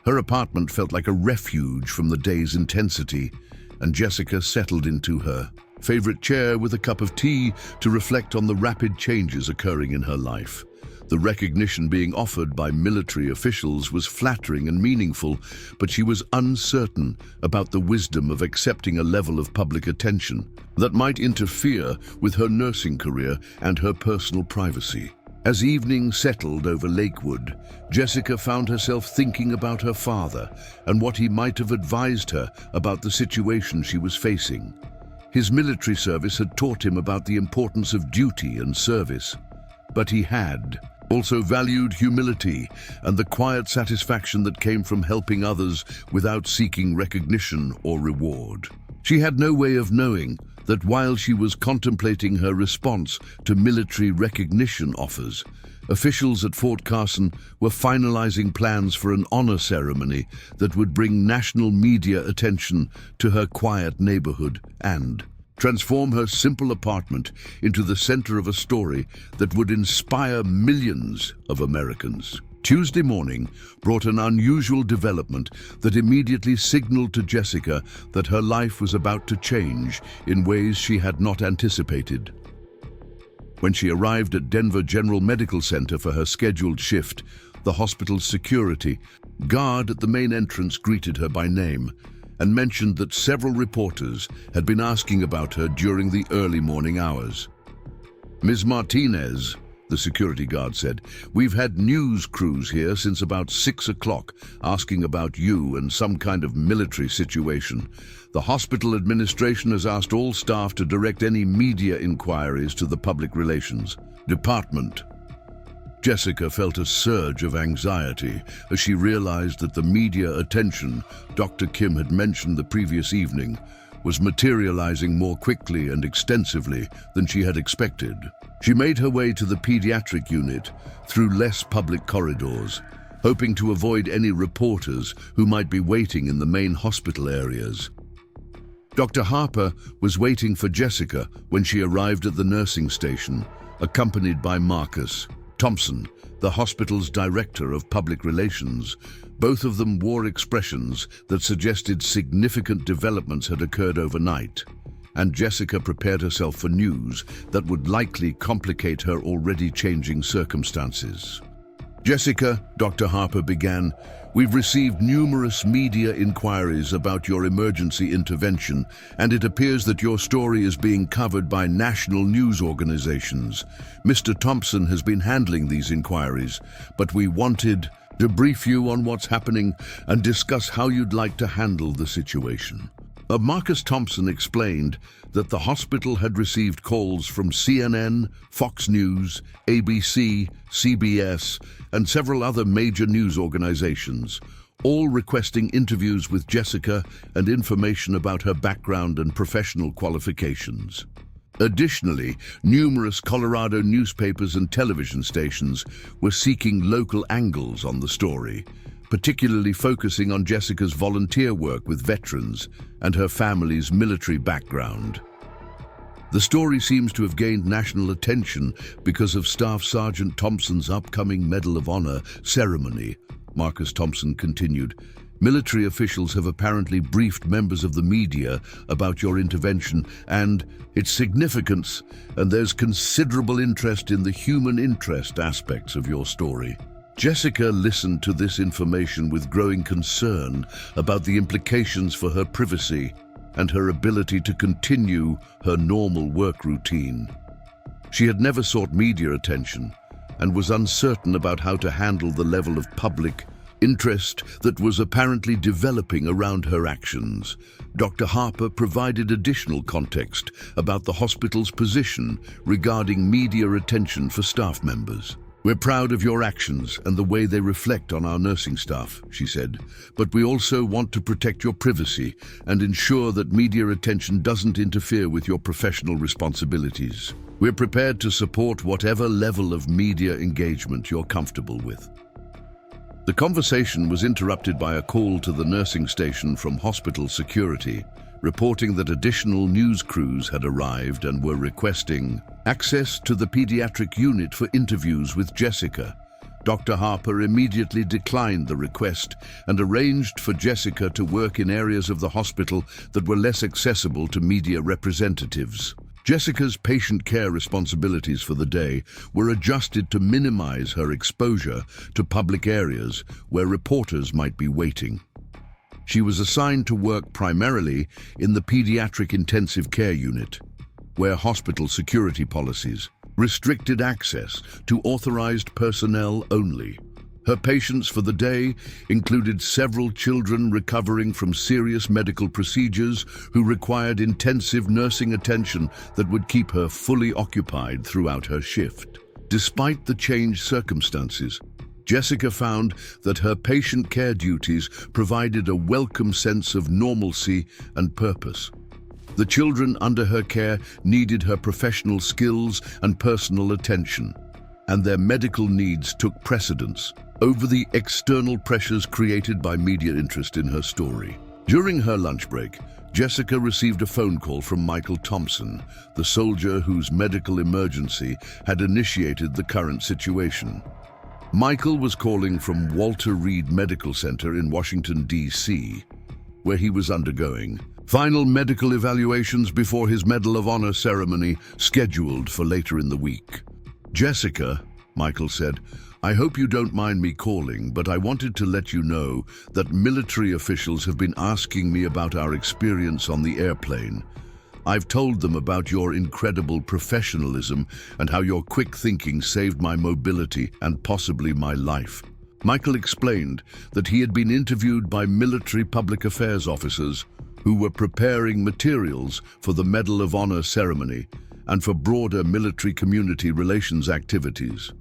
Her apartment felt like a refuge from the day's intensity, and Jessica settled into her favorite chair with a cup of tea to reflect on the rapid changes occurring in her life. The recognition being offered by military officials was flattering and meaningful, but she was uncertain about the wisdom of accepting a level of public attention that might interfere with her nursing career and her personal privacy. As evening settled over Lakewood, Jessica found herself thinking about her father and what he might have advised her about the situation she was facing. His military service had taught him about the importance of duty and service, but he had also valued humility and the quiet satisfaction that came from helping others without seeking recognition or reward. She had no way of knowing that while she was contemplating her response to military recognition offers, officials at Fort Carson were finalizing plans for an honor ceremony that would bring national media attention to her quiet neighborhood and transform her simple apartment into the center of a story that would inspire millions of Americans. Tuesday morning brought an unusual development that immediately signaled to Jessica that her life was about to change in ways she had not anticipated. When she arrived at Denver General Medical Center for her scheduled shift, the hospital's security guard at the main entrance greeted her by name and mentioned that several reporters had been asking about her during the early morning hours. "Ms. Martinez," the security guard said, "we've had news crews here since about 6 o'clock asking about you and some kind of military situation. The hospital administration has asked all staff to direct any media inquiries to the public relations department." Jessica felt a surge of anxiety as she realized that the media attention Dr. Kim had mentioned the previous evening was materializing more quickly and extensively than she had expected. She made her way to the pediatric unit through less public corridors, hoping to avoid any reporters who might be waiting in the main hospital areas. Dr. Harper was waiting for Jessica when she arrived at the nursing station, accompanied by Marcus Thompson, the hospital's director of public relations. Both of them wore expressions that suggested significant developments had occurred overnight, and Jessica prepared herself for news that would likely complicate her already changing circumstances. "Jessica," Dr. Harper began, "we've received numerous media inquiries about your emergency intervention, and it appears that your story is being covered by national news organizations. Mr. Thompson has been handling these inquiries, but we wanted to brief you on what's happening and discuss how you'd like to handle the situation." Marcus Thompson explained that the hospital had received calls from CNN, Fox News, ABC, CBS, and several other major news organizations, all requesting interviews with Jessica and information about her background and professional qualifications. Additionally, numerous Colorado newspapers and television stations were seeking local angles on the story, particularly focusing on Jessica's volunteer work with veterans and her family's military background. The story seems to have gained national attention because of Staff Sergeant Thompson's upcoming Medal of Honor ceremony, Marcus Thompson continued. "Military officials have apparently briefed members of the media about your intervention and its significance, and there's considerable interest in the human interest aspects of your story." Jessica listened to this information with growing concern about the implications for her privacy and her ability to continue her normal work routine. She had never sought media attention and was uncertain about how to handle the level of public interest that was apparently developing around her actions. Dr. Harper provided additional context about the hospital's position regarding media attention for staff members. "We're proud of your actions and the way they reflect on our nursing staff," she said, "but we also want to protect your privacy and ensure that media attention doesn't interfere with your professional responsibilities. We're prepared to support whatever level of media engagement you're comfortable with." The conversation was interrupted by a call to the nursing station from hospital security, reporting that additional news crews had arrived and were requesting access to the pediatric unit for interviews with Jessica. Dr. Harper immediately declined the request and arranged for Jessica to work in areas of the hospital that were less accessible to media representatives. Jessica's patient care responsibilities for the day were adjusted to minimize her exposure to public areas where reporters might be waiting. She was assigned to work primarily in the pediatric intensive care unit, where hospital security policies restricted access to authorized personnel only. Her patients for the day included several children recovering from serious medical procedures who required intensive nursing attention that would keep her fully occupied throughout her shift. Despite the changed circumstances, Jessica found that her patient care duties provided a welcome sense of normalcy and purpose. The children under her care needed her professional skills and personal attention, and their medical needs took precedence over the external pressures created by media interest in her story. During her lunch break, Jessica received a phone call from Michael Thompson, the soldier whose medical emergency had initiated the current situation. Michael was calling from Walter Reed Medical Center in Washington, D.C., where he was undergoing final medical evaluations before his Medal of Honor ceremony scheduled for later in the week. "Jessica," Michael said, "I hope you don't mind me calling, but I wanted to let you know that military officials have been asking me about our experience on the airplane. I've told them about your incredible professionalism and how your quick thinking saved my mobility and possibly my life." Michael explained that he had been interviewed by military public affairs officers who were preparing materials for the Medal of Honor ceremony and for broader military community relations activities.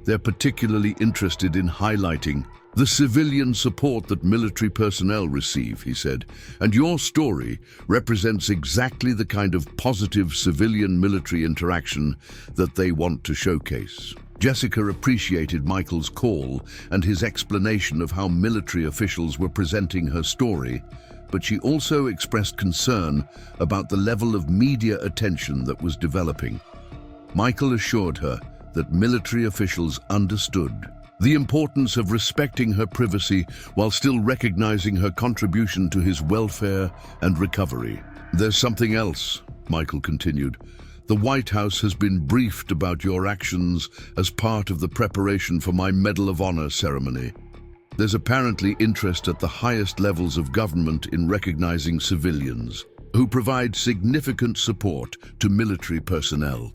They're particularly interested in highlighting the civilian support that military personnel receive, he said, and your story represents exactly the kind of positive civilian-military interaction that they want to showcase. Jessica appreciated Michael's call and his explanation of how military officials were presenting her story, but she also expressed concern about the level of media attention that was developing. Michael assured her that military officials understood the importance of respecting her privacy while still recognizing her contribution to his welfare and recovery. "There's something else," Michael continued. "The White House has been briefed about your actions as part of the preparation for my Medal of Honor ceremony. There's apparently interest at the highest levels of government in recognizing civilians who provide significant support to military personnel."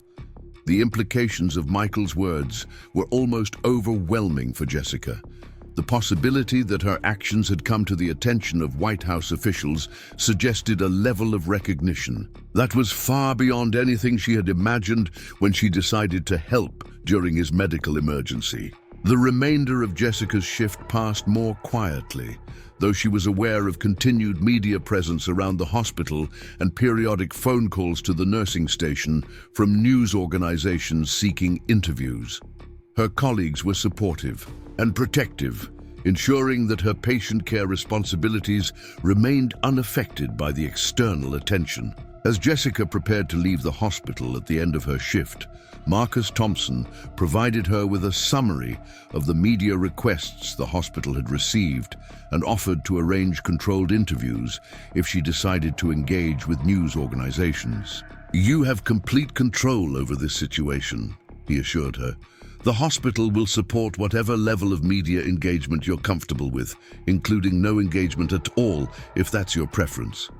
The implications of Michael's words were almost overwhelming for Jessica. The possibility that her actions had come to the attention of White House officials suggested a level of recognition that was far beyond anything she had imagined when she decided to help during his medical emergency. The remainder of Jessica's shift passed more quietly, though she was aware of continued media presence around the hospital and periodic phone calls to the nursing station from news organizations seeking interviews. Her colleagues were supportive and protective, ensuring that her patient care responsibilities remained unaffected by the external attention. As Jessica prepared to leave the hospital at the end of her shift, Marcus Thompson provided her with a summary of the media requests the hospital had received and offered to arrange controlled interviews if she decided to engage with news organizations. "You have complete control over this situation," he assured her. "The hospital will support whatever level of media engagement you're comfortable with, including no engagement at all if that's your preference."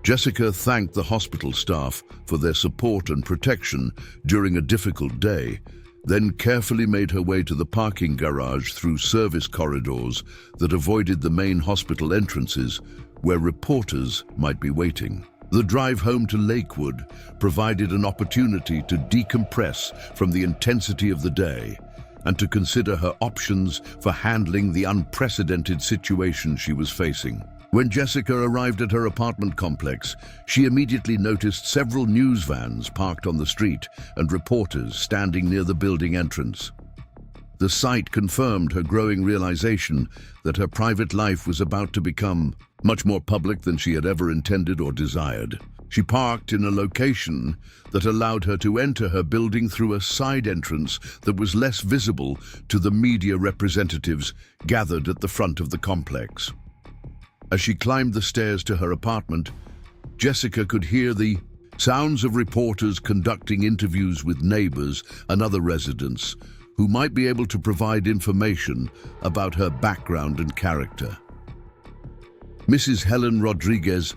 Jessica thanked the hospital staff for their support and protection during a difficult day, then carefully made her way to the parking garage through service corridors that avoided the main hospital entrances, where reporters might be waiting. The drive home to Lakewood provided an opportunity to decompress from the intensity of the day and to consider her options for handling the unprecedented situation she was facing. When Jessica arrived at her apartment complex, she immediately noticed several news vans parked on the street and reporters standing near the building entrance. The sight confirmed her growing realization that her private life was about to become much more public than she had ever intended or desired. She parked in a location that allowed her to enter her building through a side entrance that was less visible to the media representatives gathered at the front of the complex. As she climbed the stairs to her apartment, Jessica could hear the sounds of reporters conducting interviews with neighbors and other residents who might be able to provide information about her background and character. Mrs. Helen Rodriguez,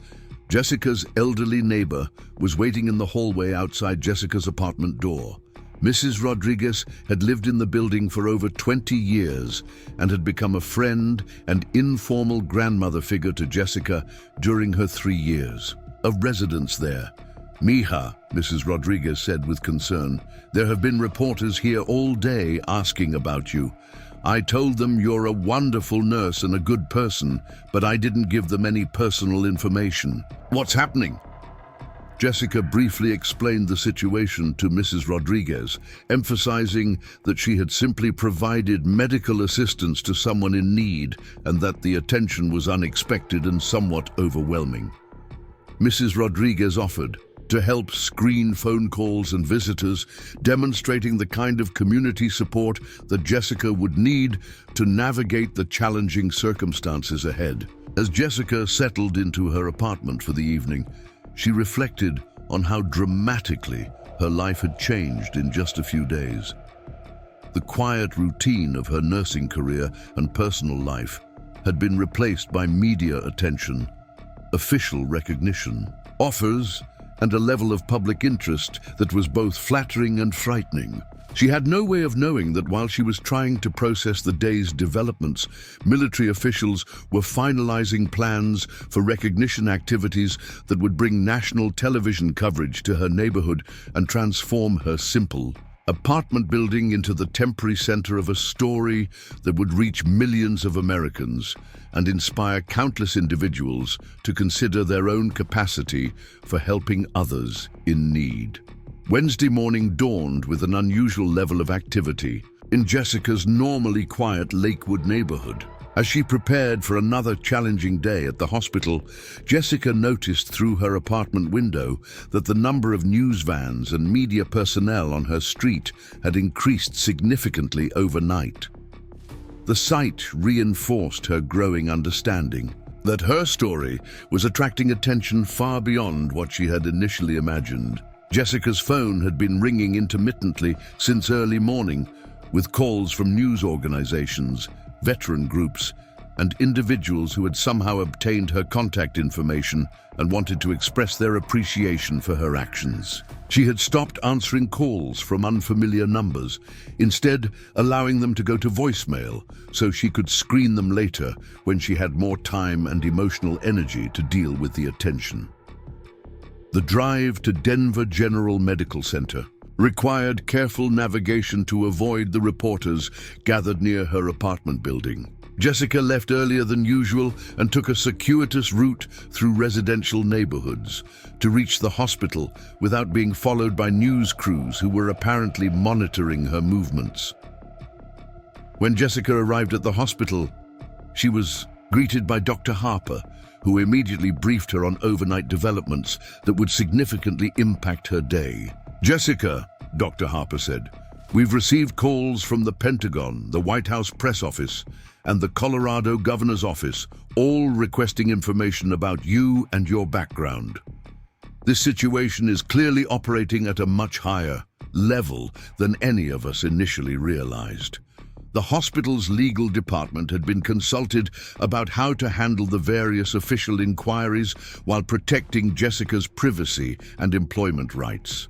Jessica's elderly neighbor, was waiting in the hallway outside Jessica's apartment door. Mrs. Rodriguez had lived in the building for over 20 years and had become a friend and informal grandmother figure to Jessica during her 3 years of residence there. "Mija," Mrs. Rodriguez said with concern, "there have been reporters here all day asking about you. I told them you're a wonderful nurse and a good person, but I didn't give them any personal information. What's happening?" Jessica briefly explained the situation to Mrs. Rodriguez, emphasizing that she had simply provided medical assistance to someone in need and that the attention was unexpected and somewhat overwhelming. Mrs. Rodriguez offered to help screen phone calls and visitors, demonstrating the kind of community support that Jessica would need to navigate the challenging circumstances ahead. As Jessica settled into her apartment for the evening, she reflected on how dramatically her life had changed in just a few days. The quiet routine of her nursing career and personal life had been replaced by media attention, official recognition, offers, and a level of public interest that was both flattering and frightening. She had no way of knowing that while she was trying to process the day's developments, military officials were finalizing plans for recognition activities that would bring national television coverage to her neighborhood and transform her simple apartment building into the temporary center of a story that would reach millions of Americans and inspire countless individuals to consider their own capacity for helping others in need. Wednesday morning dawned with an unusual level of activity in Jessica's normally quiet Lakewood neighborhood. As she prepared for another challenging day at the hospital, Jessica noticed through her apartment window that the number of news vans and media personnel on her street had increased significantly overnight. The sight reinforced her growing understanding that her story was attracting attention far beyond what she had initially imagined. Jessica's phone had been ringing intermittently since early morning, with calls from news organizations, veteran groups, and individuals who had somehow obtained her contact information and wanted to express their appreciation for her actions. She had stopped answering calls from unfamiliar numbers, instead allowing them to go to voicemail so she could screen them later when she had more time and emotional energy to deal with the attention. The drive to Denver General Medical Center required careful navigation to avoid the reporters gathered near her apartment building. Jessica left earlier than usual and took a circuitous route through residential neighborhoods to reach the hospital without being followed by news crews who were apparently monitoring her movements. When Jessica arrived at the hospital, she was greeted by Dr. Harper, who immediately briefed her on overnight developments that would significantly impact her day. "Jessica," Dr. Harper said, "we've received calls from the Pentagon, the White House press office, and the Colorado governor's office, all requesting information about you and your background. This situation is clearly operating at a much higher level than any of us initially realized. The hospital's legal department had been consulted about how to handle the various official inquiries while protecting Jessica's privacy and employment rights.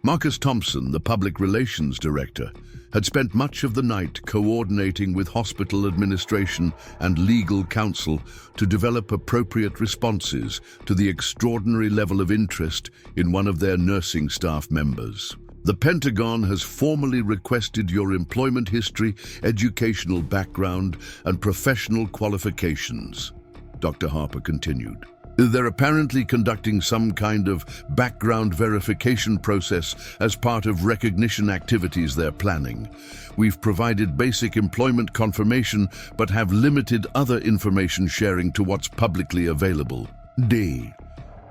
Marcus Thompson, the public relations director, had spent much of the night coordinating with hospital administration and legal counsel to develop appropriate responses to the extraordinary level of interest in one of their nursing staff members. The Pentagon has formally requested your employment history, educational background, and professional qualifications, Dr. Harper continued. They're apparently conducting some kind of background verification process as part of recognition activities they're planning. We've provided basic employment confirmation, but have limited other information sharing to what's publicly available. D.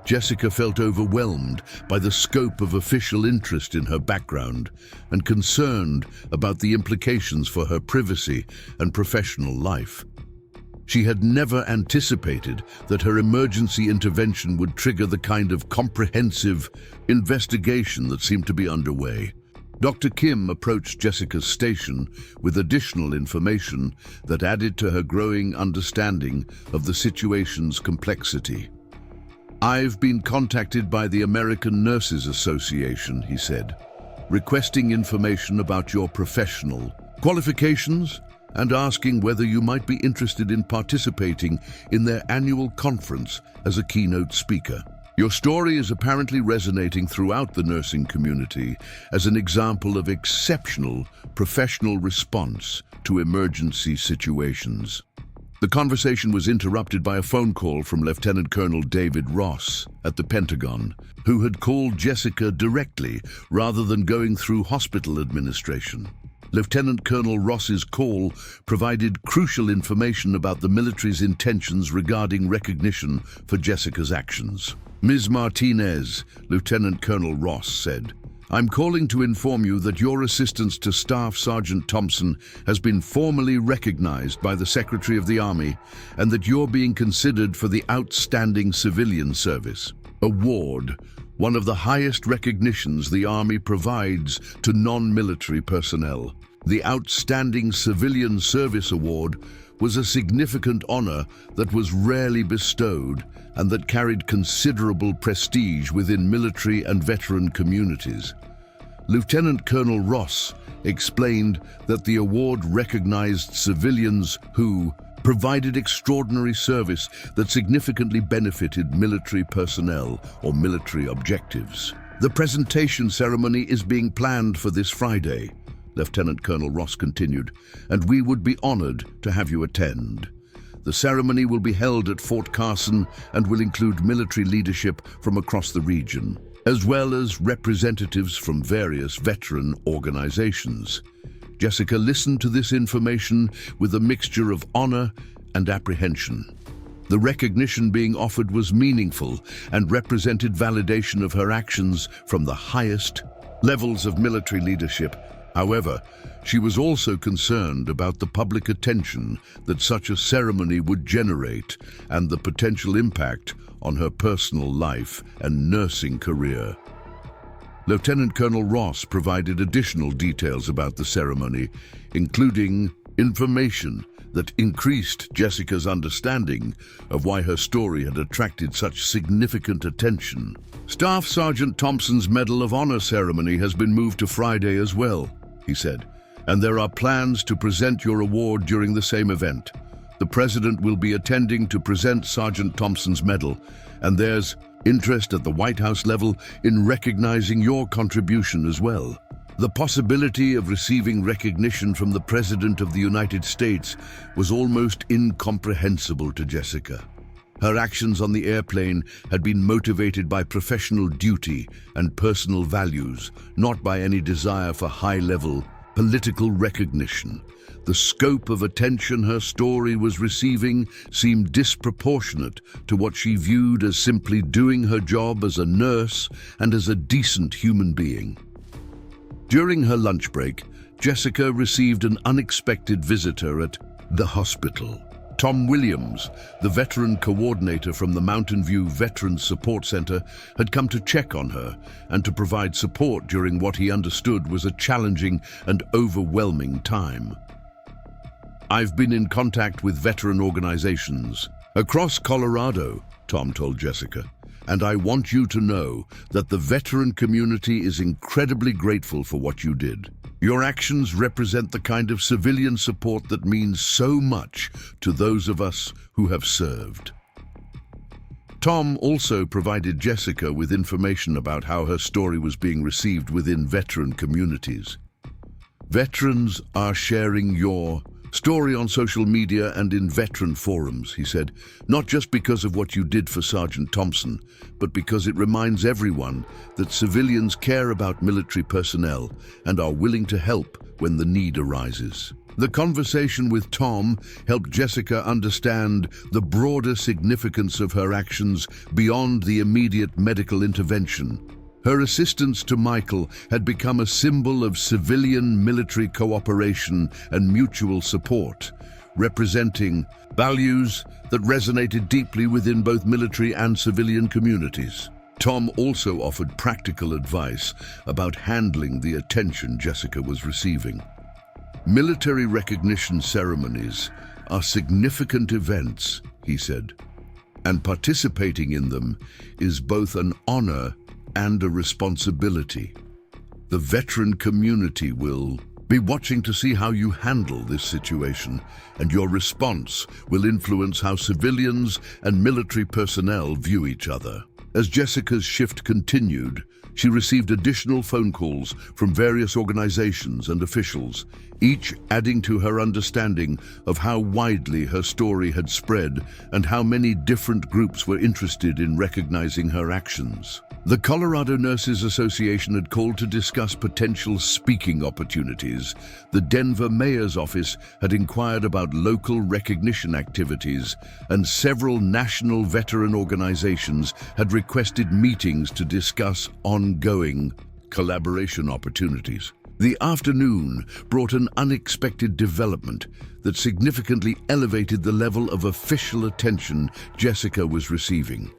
Jessica felt overwhelmed by the scope of official interest in her background and concerned about the implications for her privacy and professional life. She had never anticipated that her emergency intervention would trigger the kind of comprehensive investigation that seemed to be underway. Dr. Kim approached Jessica's station with additional information that added to her growing understanding of the situation's complexity. "I've been contacted by the American Nurses Association," he said, "requesting information about your professional qualifications and asking whether you might be interested in participating in their annual conference as a keynote speaker. Your story is apparently resonating throughout the nursing community as an example of exceptional professional response to emergency situations." The conversation was interrupted by a phone call from Lieutenant Colonel David Ross at the Pentagon, who had called Jessica directly rather than going through hospital administration. Lieutenant Colonel Ross's call provided crucial information about the military's intentions regarding recognition for Jessica's actions. "Ms. Martinez," Lieutenant Colonel Ross said, "I'm calling to inform you that your assistance to Staff Sergeant Thompson has been formally recognized by the Secretary of the Army and that you're being considered for the Outstanding Civilian Service Award, one of the highest recognitions the Army provides to non-military personnel. The Outstanding Civilian Service Award was a significant honor that was rarely bestowed and that carried considerable prestige within military and veteran communities." Lieutenant Colonel Ross explained that the award recognized civilians who provided extraordinary service that significantly benefited military personnel or military objectives. "The presentation ceremony is being planned for this Friday," Lieutenant Colonel Ross continued, "and we would be honored to have you attend. The ceremony will be held at Fort Carson and will include military leadership from across the region, as well as representatives from various veteran organizations." Jessica listened to this information with a mixture of honor and apprehension. The recognition being offered was meaningful and represented validation of her actions from the highest levels of military leadership. However, she was also concerned about the public attention that such a ceremony would generate and the potential impact on her personal life and nursing career. Lieutenant Colonel Ross provided additional details about the ceremony, including information that increased Jessica's understanding of why her story had attracted such significant attention. "Staff Sergeant Thompson's Medal of Honor ceremony has been moved to Friday as well," he said, "and there are plans to present your award during the same event. The President will be attending to present Sergeant Thompson's medal, and there's interest at the White House level in recognizing your contribution as well." The possibility of receiving recognition from the President of the United States was almost incomprehensible to Jessica. Her actions on the airplane had been motivated by professional duty and personal values, not by any desire for high-level political recognition. The scope of attention her story was receiving seemed disproportionate to what she viewed as simply doing her job as a nurse and as a decent human being. During her lunch break, Jessica received an unexpected visitor at the hospital. Tom Williams, the veteran coordinator from the Mountain View Veterans Support Center, had come to check on her and to provide support during what he understood was a challenging and overwhelming time. "I've been in contact with veteran organizations across Colorado," Tom told Jessica, "and I want you to know that the veteran community is incredibly grateful for what you did. Your actions represent the kind of civilian support that means so much to those of us who have served." Tom also provided Jessica with information about how her story was being received within veteran communities. "Veterans are sharing your story on social media and in veteran forums," he said, "not just because of what you did for Sergeant Thompson, but because it reminds everyone that civilians care about military personnel and are willing to help when the need arises." The conversation with Tom helped Jessica understand the broader significance of her actions beyond the immediate medical intervention. Her assistance to Michael had become a symbol of civilian-military cooperation and mutual support, representing values that resonated deeply within both military and civilian communities. Tom also offered practical advice about handling the attention Jessica was receiving. "Military recognition ceremonies are significant events," he said, "and participating in them is both an honor and a responsibility. The veteran community will be watching to see how you handle this situation, and your response will influence how civilians and military personnel view each other." As Jessica's shift continued, she received additional phone calls from various organizations and officials, each adding to her understanding of how widely her story had spread and how many different groups were interested in recognizing her actions. The Colorado Nurses Association had called to discuss potential speaking opportunities. The Denver mayor's office had inquired about local recognition activities, and several national veteran organizations had requested meetings to discuss ongoing collaboration opportunities. The afternoon brought an unexpected development that significantly elevated the level of official attention Jessica was receiving.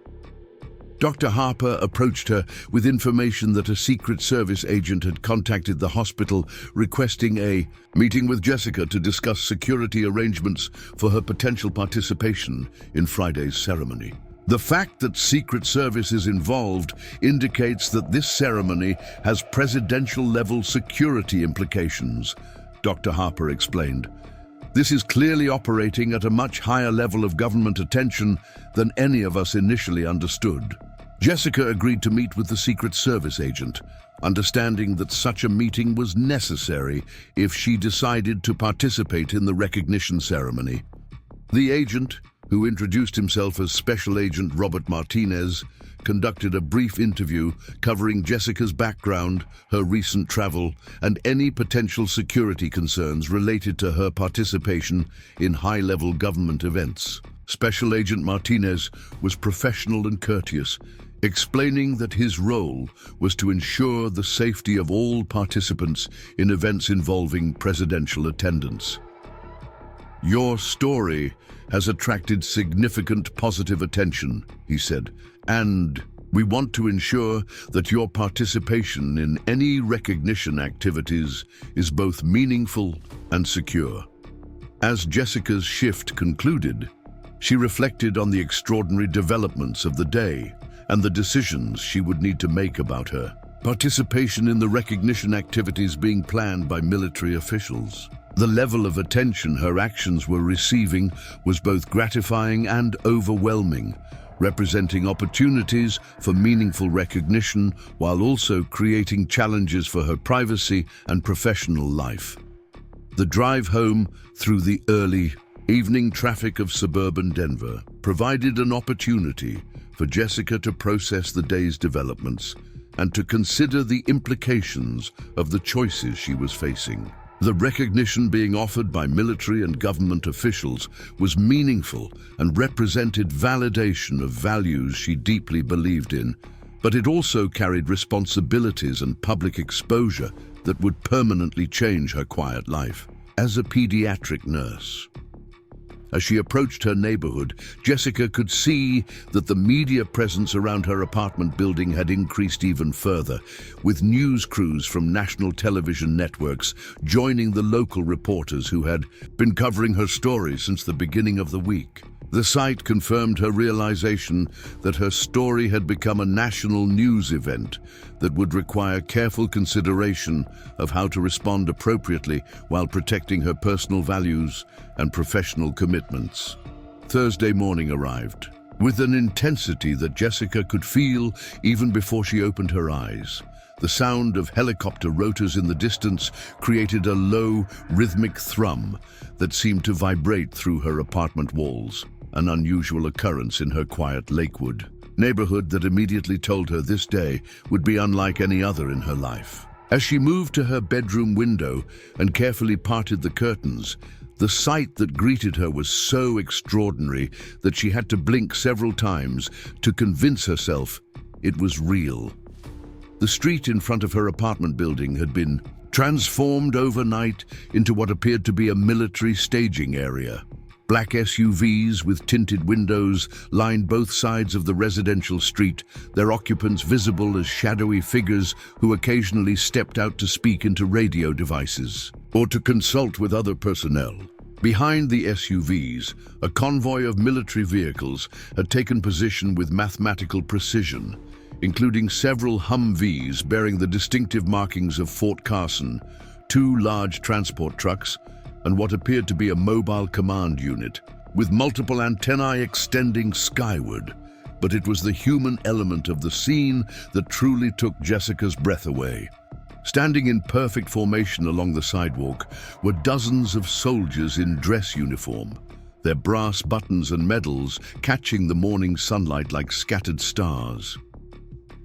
Dr. Harper approached her with information that a Secret Service agent had contacted the hospital requesting a meeting with Jessica to discuss security arrangements for her potential participation in Friday's ceremony. The fact that Secret Service is involved indicates that this ceremony has presidential-level security implications, Dr. Harper explained. "This is clearly operating at a much higher level of government attention than any of us initially understood." Jessica agreed to meet with the Secret Service agent, understanding that such a meeting was necessary if she decided to participate in the recognition ceremony. The agent, who introduced himself as Special Agent Robert Martinez, conducted a brief interview covering Jessica's background, her recent travel, and any potential security concerns related to her participation in high-level government events. Special Agent Martinez was professional and courteous, explaining that his role was to ensure the safety of all participants in events involving presidential attendance. "Your story has attracted significant positive attention," he said, "and we want to ensure that your participation in any recognition activities is both meaningful and secure." As Jessica's shift concluded, she reflected on the extraordinary developments of the day and the decisions she would need to make about her participation in the recognition activities being planned by military officials. The level of attention her actions were receiving was both gratifying and overwhelming, representing opportunities for meaningful recognition while also creating challenges for her privacy and professional life. The drive home through the early evening traffic of suburban Denver provided an opportunity for Jessica to process the day's developments and to consider the implications of the choices she was facing. The recognition being offered by military and government officials was meaningful and represented validation of values she deeply believed in, but it also carried responsibilities and public exposure that would permanently change her quiet life. As a pediatric nurse, As she approached her neighborhood, Jessica could see that the media presence around her apartment building had increased even further, with news crews from national television networks joining the local reporters who had been covering her story since the beginning of the week. The sight confirmed her realization that her story had become a national news event that would require careful consideration of how to respond appropriately while protecting her personal values and professional commitments. Thursday morning arrived, with an intensity that Jessica could feel even before she opened her eyes. The sound of helicopter rotors in the distance created a low, rhythmic thrum that seemed to vibrate through her apartment walls, an unusual occurrence in her quiet Lakewood neighborhood that immediately told her this day would be unlike any other in her life. As she moved to her bedroom window and carefully parted the curtains, the sight that greeted her was so extraordinary that she had to blink several times to convince herself it was real. The street in front of her apartment building had been transformed overnight into what appeared to be a military staging area. Black SUVs with tinted windows lined both sides of the residential street, their occupants visible as shadowy figures who occasionally stepped out to speak into radio devices or to consult with other personnel. Behind the SUVs, a convoy of military vehicles had taken position with mathematical precision, including several Humvees bearing the distinctive markings of Fort Carson, 2 large transport trucks, and what appeared to be a mobile command unit, with multiple antennae extending skyward. But it was the human element of the scene that truly took Jessica's breath away. Standing in perfect formation along the sidewalk were dozens of soldiers in dress uniform, their brass buttons and medals catching the morning sunlight like scattered stars.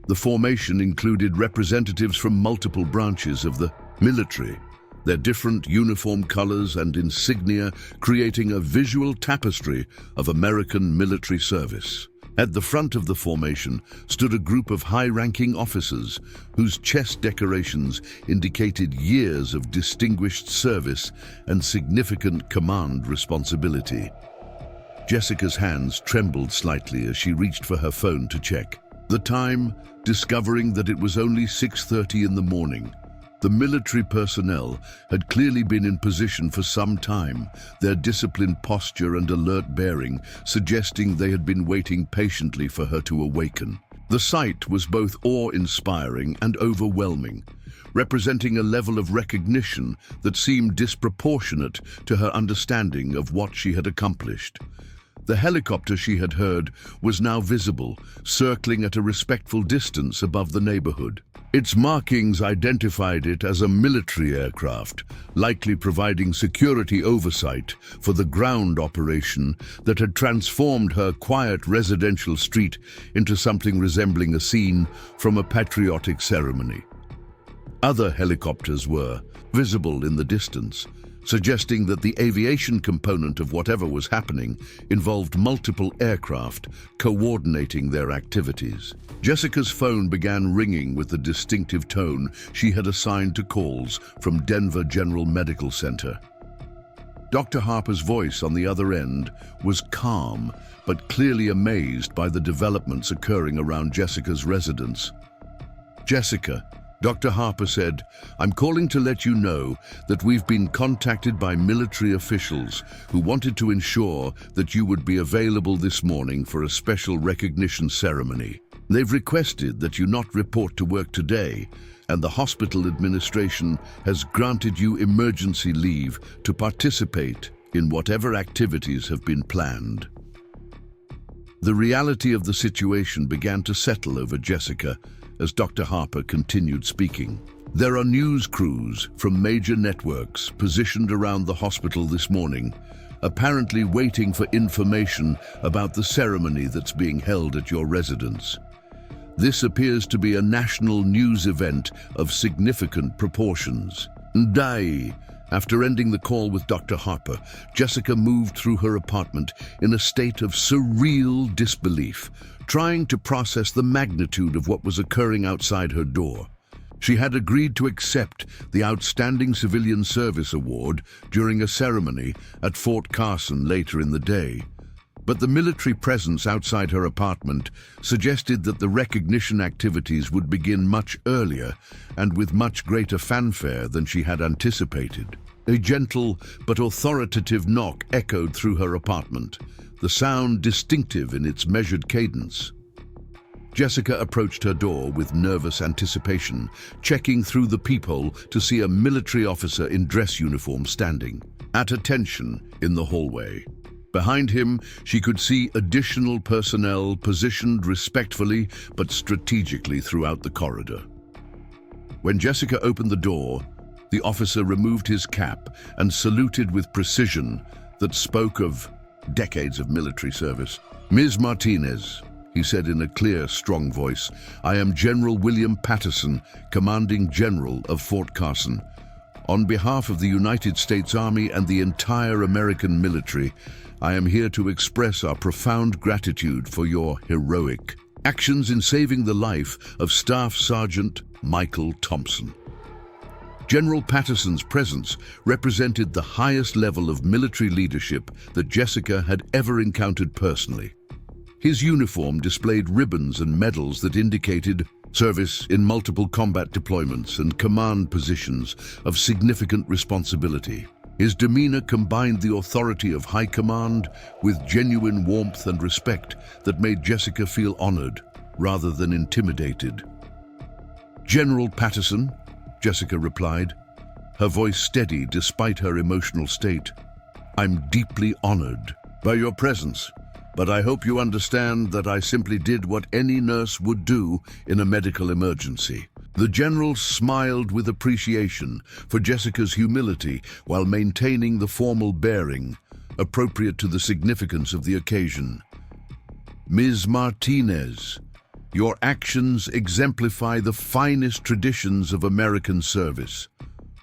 The formation included representatives from multiple branches of the military, their different uniform colors and insignia creating a visual tapestry of American military service. At the front of the formation stood a group of high-ranking officers whose chest decorations indicated years of distinguished service and significant command responsibility. Jessica's hands trembled slightly as she reached for her phone to check the time, discovering that it was only 6:30 in the morning. The military personnel had clearly been in position for some time, their disciplined posture and alert bearing suggesting they had been waiting patiently for her to awaken. The sight was both awe-inspiring and overwhelming, representing a level of recognition that seemed disproportionate to her understanding of what she had accomplished. The helicopter she had heard was now visible, circling at a respectful distance above the neighborhood. Its markings identified it as a military aircraft, likely providing security oversight for the ground operation that had transformed her quiet residential street into something resembling a scene from a patriotic ceremony. Other helicopters were visible in the distance, suggesting that the aviation component of whatever was happening involved multiple aircraft coordinating their activities. Jessica's phone began ringing with the distinctive tone she had assigned to calls from Denver General Medical Center. Dr. Harper's voice on the other end was calm, but clearly amazed by the developments occurring around Jessica's residence. "Jessica," Dr. Harper said, "I'm calling to let you know that we've been contacted by military officials who wanted to ensure that you would be available this morning for a special recognition ceremony. They've requested that you not report to work today, and the hospital administration has granted you emergency leave to participate in whatever activities have been planned." The reality of the situation began to settle over Jessica as Dr. Harper continued speaking. "There are news crews from major networks positioned around the hospital this morning, apparently waiting for information about the ceremony that's being held at your residence. This appears to be a national news event of significant proportions." Ndai. After ending the call with Dr. Harper, Jessica moved through her apartment in a state of surreal disbelief, trying to process the magnitude of what was occurring outside her door. She had agreed to accept the Outstanding Civilian Service Award during a ceremony at Fort Carson later in the day. But the military presence outside her apartment suggested that the recognition activities would begin much earlier and with much greater fanfare than she had anticipated. A gentle but authoritative knock echoed through her apartment, the sound distinctive in its measured cadence. Jessica approached her door with nervous anticipation, checking through the peephole to see a military officer in dress uniform standing, at attention in the hallway. Behind him, she could see additional personnel positioned respectfully but strategically throughout the corridor. When Jessica opened the door, the officer removed his cap and saluted with precision that spoke of decades of military service. "Ms. Martinez," he said in a clear, strong voice, "I am General William Patterson, Commanding General of Fort Carson. On behalf of the United States Army and the entire American military, I am here to express our profound gratitude for your heroic actions in saving the life of Staff Sergeant Michael Thompson." General Patterson's presence represented the highest level of military leadership that Jessica had ever encountered personally. His uniform displayed ribbons and medals that indicated service in multiple combat deployments and command positions of significant responsibility. His demeanor combined the authority of high command with genuine warmth and respect that made Jessica feel honored rather than intimidated. "General Patterson," Jessica replied, her voice steady despite her emotional state, "I'm deeply honored by your presence, but I hope you understand that I simply did what any nurse would do in a medical emergency." The general smiled with appreciation for Jessica's humility while maintaining the formal bearing appropriate to the significance of the occasion. "Ms. Martinez, your actions exemplify the finest traditions of American service.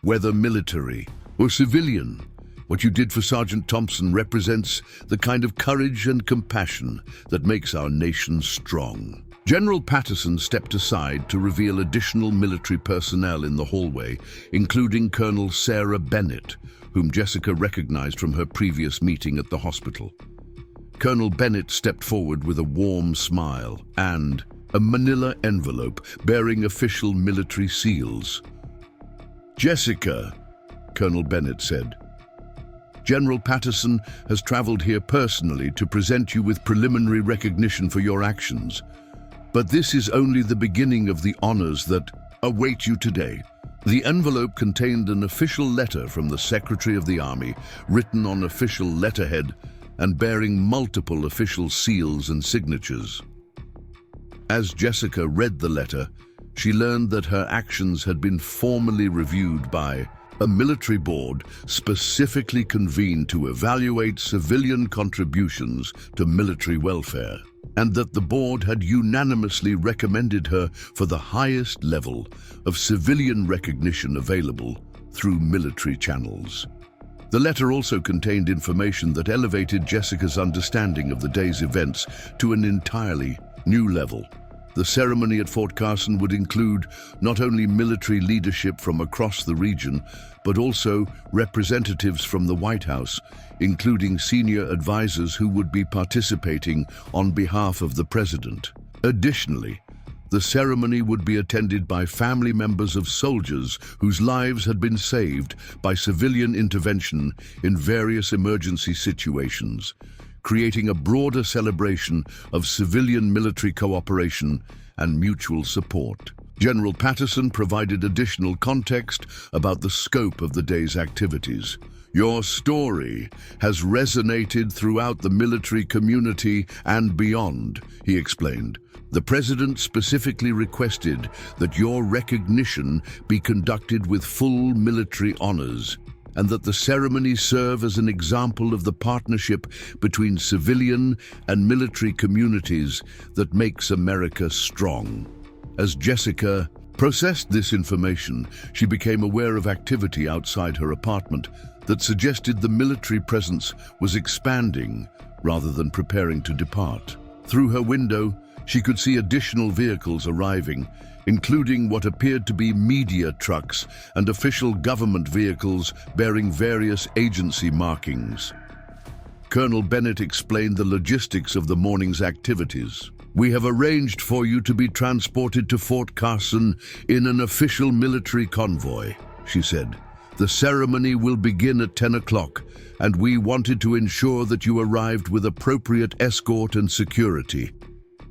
Whether military or civilian, what you did for Sergeant Thompson represents the kind of courage and compassion that makes our nation strong." General Patterson stepped aside to reveal additional military personnel in the hallway, including Colonel Sarah Bennett, whom Jessica recognized from her previous meeting at the hospital. Colonel Bennett stepped forward with a warm smile and a manila envelope bearing official military seals. "Jessica," Colonel Bennett said, "General Patterson has traveled here personally to present you with preliminary recognition for your actions. But this is only the beginning of the honors that await you today." The envelope contained an official letter from the Secretary of the Army, written on official letterhead and bearing multiple official seals and signatures. As Jessica read the letter, she learned that her actions had been formally reviewed by a military board specifically convened to evaluate civilian contributions to military welfare, and that the board had unanimously recommended her for the highest level of civilian recognition available through military channels. The letter also contained information that elevated Jessica's understanding of the day's events to an entirely new level. The ceremony at Fort Carson would include not only military leadership from across the region, but also representatives from the White House, including senior advisors who would be participating on behalf of the president. Additionally, the ceremony would be attended by family members of soldiers whose lives had been saved by civilian intervention in various emergency situations, creating a broader celebration of civilian-military cooperation and mutual support. General Patterson provided additional context about the scope of the day's activities. "Your story has resonated throughout the military community and beyond," he explained. "The President specifically requested that your recognition be conducted with full military honors, and that the ceremony serve as an example of the partnership between civilian and military communities that makes America strong." As Jessica processed this information, she became aware of activity outside her apartment that suggested the military presence was expanding rather than preparing to depart. Through her window, She could see additional vehicles arriving, including what appeared to be media trucks and official government vehicles bearing various agency markings. Colonel Bennett explained the logistics of the morning's activities. "We have arranged for you to be transported to Fort Carson in an official military convoy," she said. "The ceremony will begin at 10 o'clock, and we wanted to ensure that you arrived with appropriate escort and security."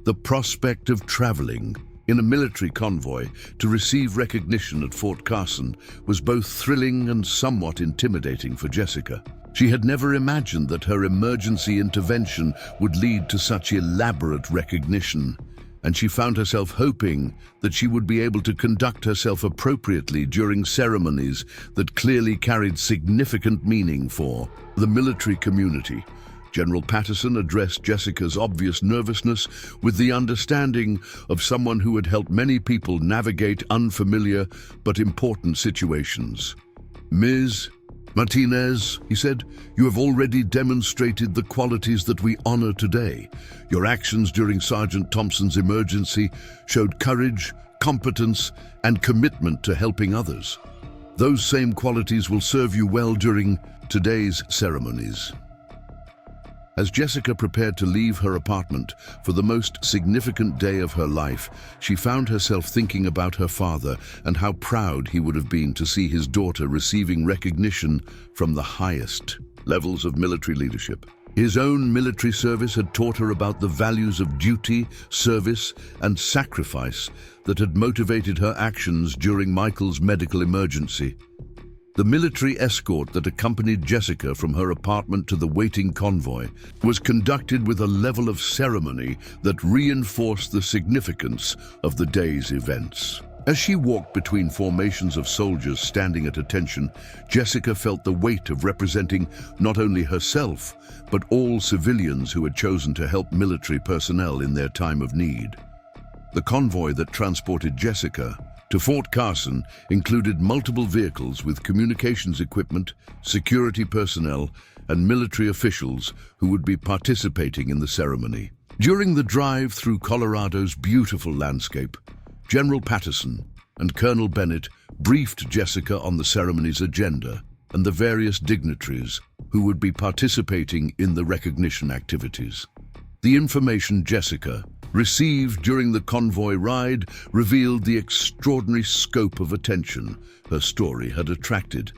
The prospect of traveling in a military convoy to receive recognition at Fort Carson was both thrilling and somewhat intimidating for Jessica. She had never imagined that her emergency intervention would lead to such elaborate recognition, and she found herself hoping that she would be able to conduct herself appropriately during ceremonies that clearly carried significant meaning for the military community. General Patterson addressed Jessica's obvious nervousness with the understanding of someone who had helped many people navigate unfamiliar but important situations. "Ms. Martinez," he said, "you have already demonstrated the qualities that we honor today. Your actions during Sergeant Thompson's emergency showed courage, competence, and commitment to helping others. Those same qualities will serve you well during today's ceremonies." As Jessica prepared to leave her apartment for the most significant day of her life, she found herself thinking about her father and how proud he would have been to see his daughter receiving recognition from the highest levels of military leadership. His own military service had taught her about the values of duty, service, and sacrifice that had motivated her actions during Michael's medical emergency. The military escort that accompanied Jessica from her apartment to the waiting convoy was conducted with a level of ceremony that reinforced the significance of the day's events. As she walked between formations of soldiers standing at attention, Jessica felt the weight of representing not only herself, but all civilians who had chosen to help military personnel in their time of need. The convoy that transported Jessica to Fort Carson included multiple vehicles with communications equipment, security personnel, and military officials who would be participating in the ceremony. During the drive through Colorado's beautiful landscape, General Patterson and Colonel Bennett briefed Jessica on the ceremony's agenda and the various dignitaries who would be participating in the recognition activities. The information Jessica received during the convoy ride revealed the extraordinary scope of attention her story had attracted.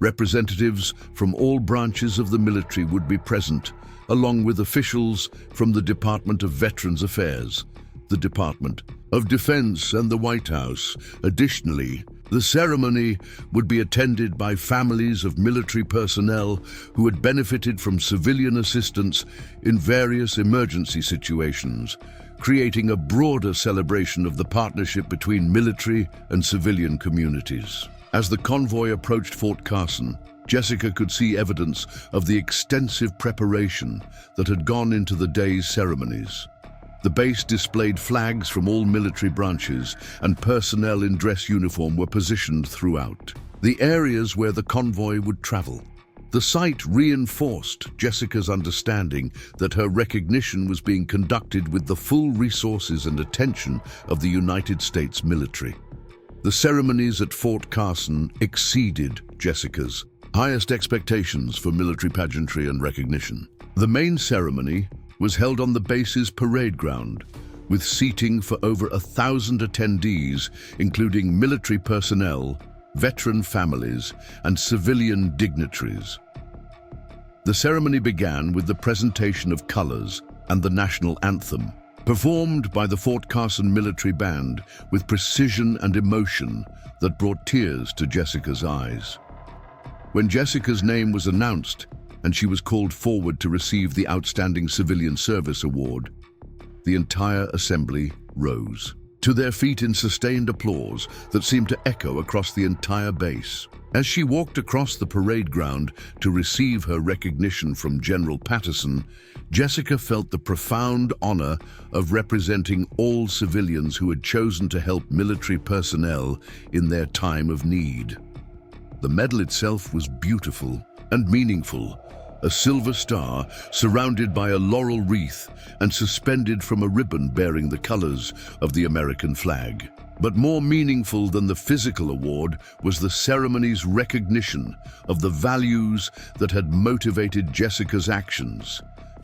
Representatives from all branches of the military would be present, along with officials from the Department of Veterans Affairs, the Department of Defense, and the White House. Additionally, the ceremony would be attended by families of military personnel who had benefited from civilian assistance in various emergency situations, creating a broader celebration of the partnership between military and civilian communities. As the convoy approached Fort Carson, Jessica could see evidence of the extensive preparation that had gone into the day's ceremonies. The base displayed flags from all military branches, and personnel in dress uniform were positioned throughout the areas where the convoy would travel. The sight reinforced Jessica's understanding that her recognition was being conducted with the full resources and attention of the United States military. The ceremonies at Fort Carson exceeded Jessica's highest expectations for military pageantry and recognition. The main ceremony was held on the base's parade ground, with seating for over 1,000 attendees, including military personnel, veteran families, and civilian dignitaries. The ceremony began with the presentation of colors and the national anthem, performed by the Fort Carson Military Band with precision and emotion that brought tears to Jessica's eyes. When Jessica's name was announced and she was called forward to receive the Outstanding Civilian Service Award, the entire assembly rose to their feet in sustained applause that seemed to echo across the entire base. As she walked across the parade ground to receive her recognition from General Patterson, Jessica felt the profound honor of representing all civilians who had chosen to help military personnel in their time of need. The medal itself was beautiful and meaningful, a silver star surrounded by a laurel wreath and suspended from a ribbon bearing the colors of the American flag. But more meaningful than the physical award was the ceremony's recognition of the values that had motivated Jessica's actions: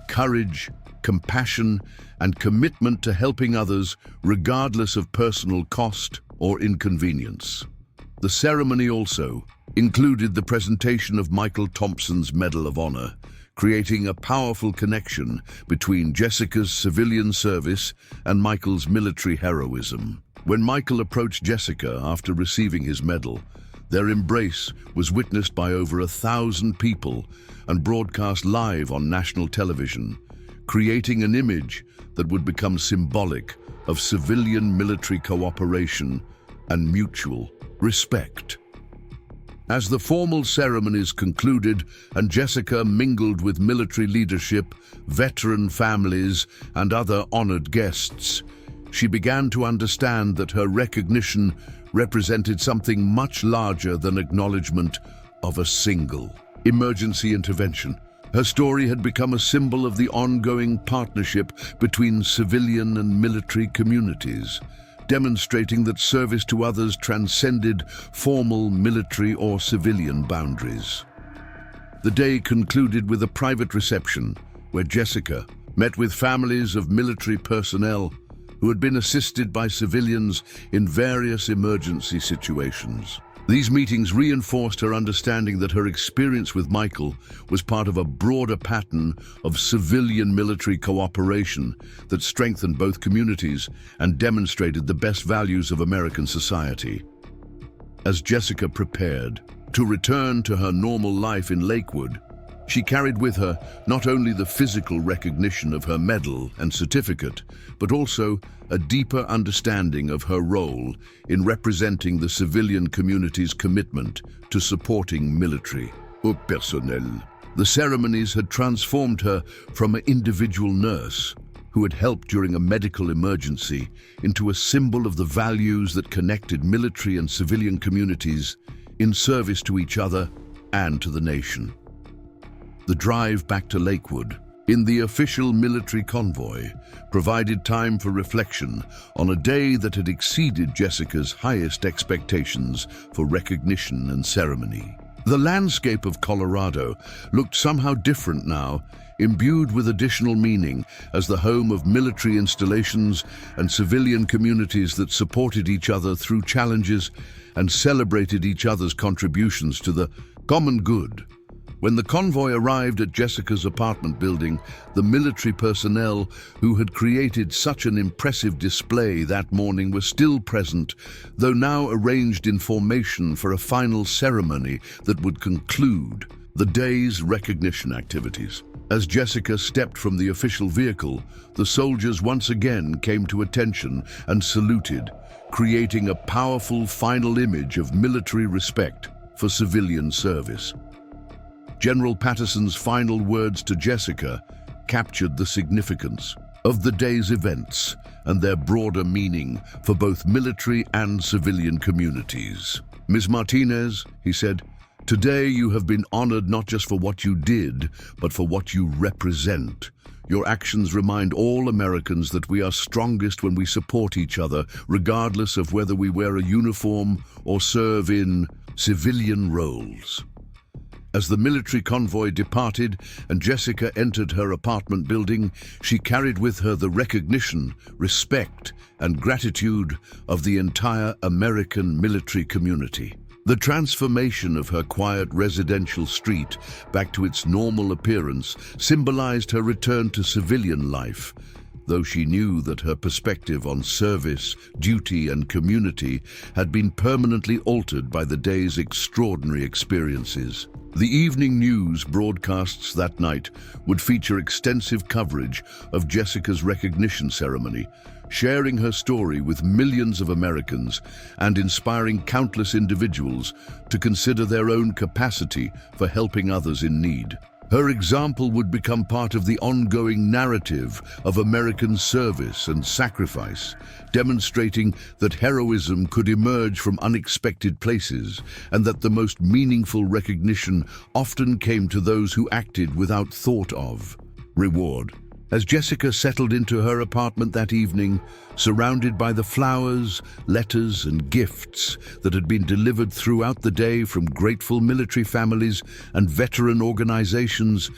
courage, compassion, and commitment to helping others regardless of personal cost or inconvenience. The ceremony also included the presentation of Michael Thompson's Medal of Honor, creating a powerful connection between Jessica's civilian service and Michael's military heroism. When Michael approached Jessica after receiving his medal, their embrace was witnessed by over 1,000 people and broadcast live on national television, creating an image that would become symbolic of civilian-military cooperation and mutual respect. As the formal ceremonies concluded and Jessica mingled with military leadership, veteran families, and other honored guests, she began to understand that her recognition represented something much larger than acknowledgement of a single emergency intervention. Her story had become a symbol of the ongoing partnership between civilian and military communities, demonstrating that service to others transcended formal military or civilian boundaries. The day concluded with a private reception where Jessica met with families of military personnel who had been assisted by civilians in various emergency situations. These meetings reinforced her understanding that her experience with Michael was part of a broader pattern of civilian-military cooperation that strengthened both communities and demonstrated the best values of American society. As Jessica prepared to return to her normal life in Lakewood, she carried with her not only the physical recognition of her medal and certificate, but also a deeper understanding of her role in representing the civilian community's commitment to supporting military personnel. The ceremonies had transformed her from an individual nurse who had helped during a medical emergency into a symbol of the values that connected military and civilian communities in service to each other and to the nation. The drive back to Lakewood in the official military convoy provided time for reflection on a day that had exceeded Jessica's highest expectations for recognition and ceremony. The landscape of Colorado looked somehow different now, imbued with additional meaning as the home of military installations and civilian communities that supported each other through challenges and celebrated each other's contributions to the common good. When the convoy arrived at Jessica's apartment building, the military personnel who had created such an impressive display that morning were still present, though now arranged in formation for a final ceremony that would conclude the day's recognition activities. As Jessica stepped from the official vehicle, the soldiers once again came to attention and saluted, creating a powerful final image of military respect for civilian service. General Patterson's final words to Jessica captured the significance of the day's events and their broader meaning for both military and civilian communities. "Ms. Martinez," he said, "today you have been honored not just for what you did, but for what you represent. Your actions remind all Americans that we are strongest when we support each other, regardless of whether we wear a uniform or serve in civilian roles." As the military convoy departed and Jessica entered her apartment building, she carried with her the recognition, respect, and gratitude of the entire American military community. The transformation of her quiet residential street back to its normal appearance symbolized her return to civilian life, though she knew that her perspective on service, duty, and community had been permanently altered by the day's extraordinary experiences. The evening news broadcasts that night would feature extensive coverage of Jessica's recognition ceremony, sharing her story with millions of Americans and inspiring countless individuals to consider their own capacity for helping others in need. Her example would become part of the ongoing narrative of American service and sacrifice, demonstrating that heroism could emerge from unexpected places and that the most meaningful recognition often came to those who acted without thought of reward. As Jessica settled into her apartment that evening, surrounded by the flowers, letters, and gifts that had been delivered throughout the day from grateful military families and veteran organizations,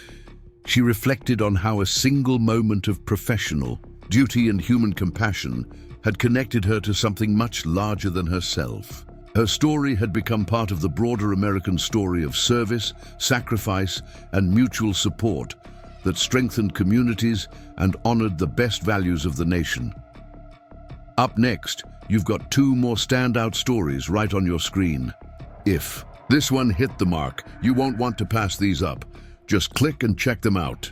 she reflected on how a single moment of professional duty and human compassion had connected her to something much larger than herself. Her story had become part of the broader American story of service, sacrifice, and mutual support that strengthened communities and honored the best values of the nation. Up next, you've got two more standout stories right on your screen. If this one hit the mark, you won't want to pass these up. Just click and check them out.